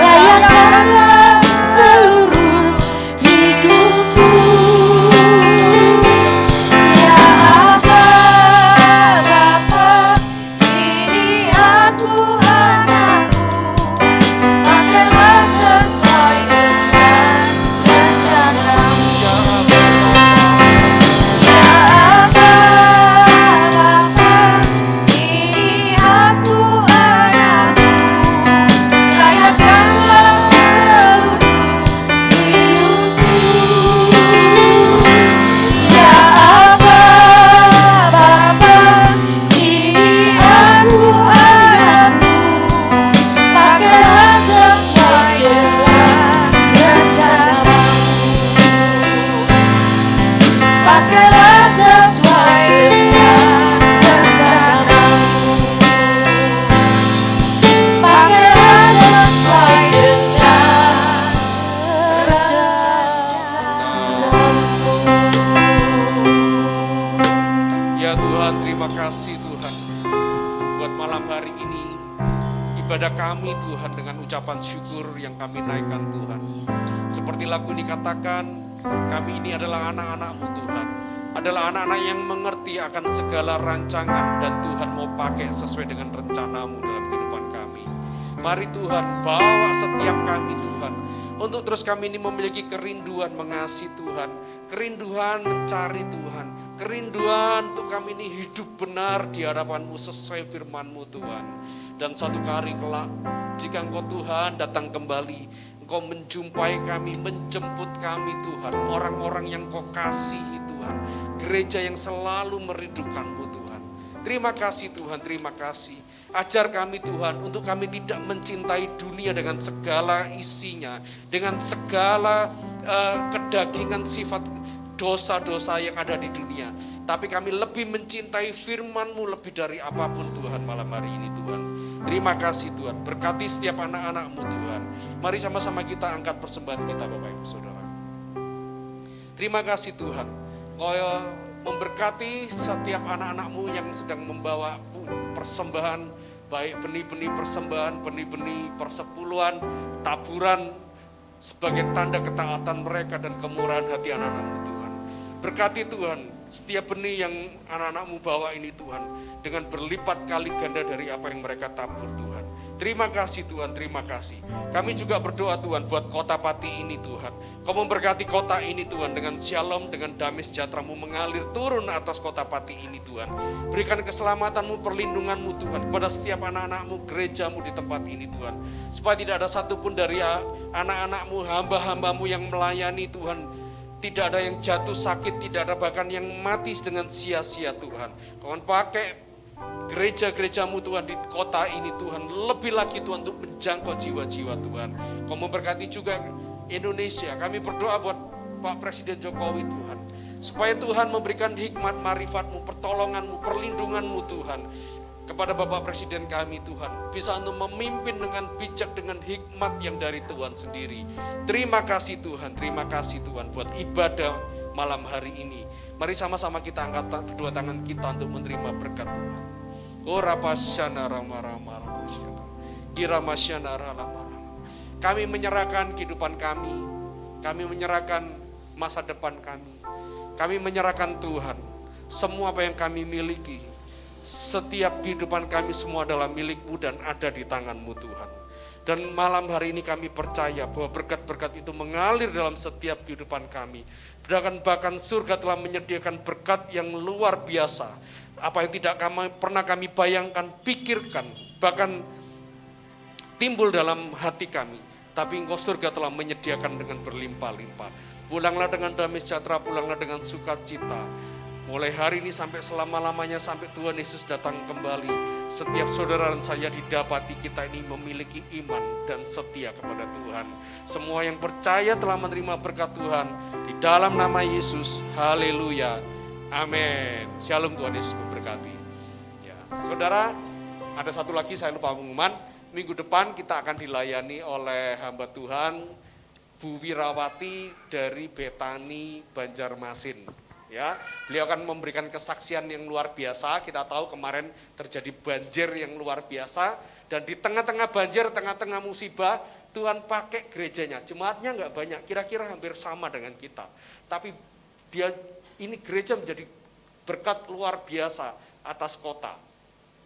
layakkanlah seluruh hidupku. Ya Aba, Bapa, ini aku anakmu, pakailah sesuai dengan rencanamu. Ya Aba, Bapa, ini aku anakmu, layakkanlah seluruh hidupku. Ya Aba, Bapa, ini aku anakmu, pakailah sesuai dengan rencanamu. Pakailah sesuai dengan rencanamu. Pakailah sesuai dengan rencanamu. Ya Tuhan, terima kasih Tuhan buat malam hari ini. Ibadah kami Tuhan dengan ucapan syukur yang kami naikkan Tuhan. Seperti lagu ini katakan, kami ini adalah anak-anak-Mu Tuhan. Adalah anak-anak yang mengerti akan segala rancangan dan Tuhan mau pakai sesuai dengan rencana-Mu dalam kehidupan kami. Mari Tuhan, bawa setiap kami Tuhan. Untuk terus kami ini memiliki kerinduan mengasihi Tuhan. Kerinduan mencari Tuhan. Kerinduan untuk kami ini hidup benar di hadapan-Mu sesuai firman-Mu Tuhan. Dan suatu hari kelak, jika Engkau Tuhan datang kembali, Engkau menjumpai kami, menjemput kami Tuhan. Orang-orang yang Kau kasihi Tuhan. Gereja yang selalu merindukan-Mu Tuhan. Terima kasih Tuhan, terima kasih. Ajar kami Tuhan untuk kami tidak mencintai dunia dengan segala isinya. Dengan segala kedagingan sifat dosa-dosa yang ada di dunia. Tapi kami lebih mencintai firman-Mu lebih dari apapun Tuhan malam hari ini Tuhan. Terima kasih Tuhan, berkati setiap anak-anak-Mu Tuhan. Mari sama-sama kita angkat persembahan kita Bapak Ibu Saudara. Terima kasih Tuhan, Kau memberkati setiap anak-anak-Mu yang sedang membawa persembahan, baik benih-benih persembahan, benih-benih persepuluhan, taburan, sebagai tanda ketaatan mereka dan kemurahan hati anak-anak-Mu Tuhan. Berkati Tuhan, setiap benih yang anak-anak-Mu bawa ini Tuhan, dengan berlipat kali ganda dari apa yang mereka tabur Tuhan. Terima kasih Tuhan, terima kasih. Kami juga berdoa Tuhan buat kota Pati ini Tuhan. Kau memberkati kota ini Tuhan dengan shalom, dengan damai sejahtera-Mu mengalir turun atas kota Pati ini Tuhan. Berikan keselamatan-Mu, perlindungan-Mu Tuhan kepada setiap anak-anak-Mu, gereja-Mu di tempat ini Tuhan. Supaya tidak ada satupun dari anak-anak-Mu, hamba-hamba-Mu yang melayani Tuhan, tidak ada yang jatuh sakit, tidak ada bahkan yang mati dengan sia-sia Tuhan. Kau pakai gereja-gereja-Mu Tuhan di kota ini Tuhan, lebih lagi Tuhan untuk menjangkau jiwa-jiwa Tuhan. Kau memberkati juga Indonesia. Kami berdoa buat Pak Presiden Jokowi Tuhan, supaya Tuhan memberikan hikmat, marifat-Mu, pertolongan-Mu, perlindungan-Mu Tuhan. Kepada Bapak Presiden kami Tuhan, bisa untuk memimpin dengan bijak, dengan hikmat yang dari Tuhan sendiri. Terima kasih Tuhan buat ibadah malam hari ini. Mari sama-sama kita angkat kedua tangan kita untuk menerima berkat Tuhan. Kami menyerahkan kehidupan kami menyerahkan masa depan kami menyerahkan Tuhan, semua apa yang kami miliki. Setiap kehidupan kami semua adalah milik-Mu dan ada di tangan-Mu Tuhan. Dan malam hari ini kami percaya bahwa berkat-berkat itu mengalir dalam setiap kehidupan kami. Bahkan surga telah menyediakan berkat yang luar biasa. Apa yang tidak pernah kami bayangkan, pikirkan, bahkan timbul dalam hati kami. Tapi Engkau surga telah menyediakan dengan berlimpah-limpah. Pulanglah dengan damai sejahtera, pulanglah dengan sukacita. Mulai hari ini sampai selama-lamanya, sampai Tuhan Yesus datang kembali. Setiap saudara dan saya didapati kita ini memiliki iman dan setia kepada Tuhan. Semua yang percaya telah menerima berkat Tuhan di dalam nama Yesus. Haleluya. Amin. Shalom, Tuhan Yesus memberkati. Ya, saudara, ada satu lagi saya lupa pengumuman. Minggu depan kita akan dilayani oleh hamba Tuhan Bu Wirawati dari Betani Banjarmasin. Ya, beliau akan memberikan kesaksian yang luar biasa. Kita tahu kemarin terjadi banjir yang luar biasa, dan di tengah-tengah banjir, tengah-tengah musibah, Tuhan pakai gerejanya. Jemaatnya nggak banyak, kira-kira hampir sama dengan kita. Tapi ini gereja menjadi berkat luar biasa atas kota,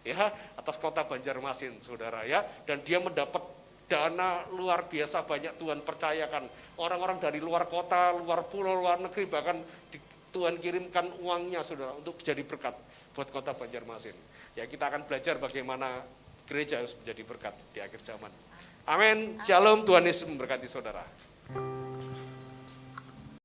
ya, atas kota Banjarmasin, saudara ya. Dan dia mendapat dana luar biasa, banyak Tuhan percayakan. Orang-orang dari luar kota, luar pulau, luar negeri, bahkan Tuhan kirimkan uangnya, saudara, untuk jadi berkat buat kota Banjarmasin. Ya, kita akan belajar bagaimana gereja harus menjadi berkat di akhir zaman. Amin. Shalom, Tuhan Yesus memberkati saudara.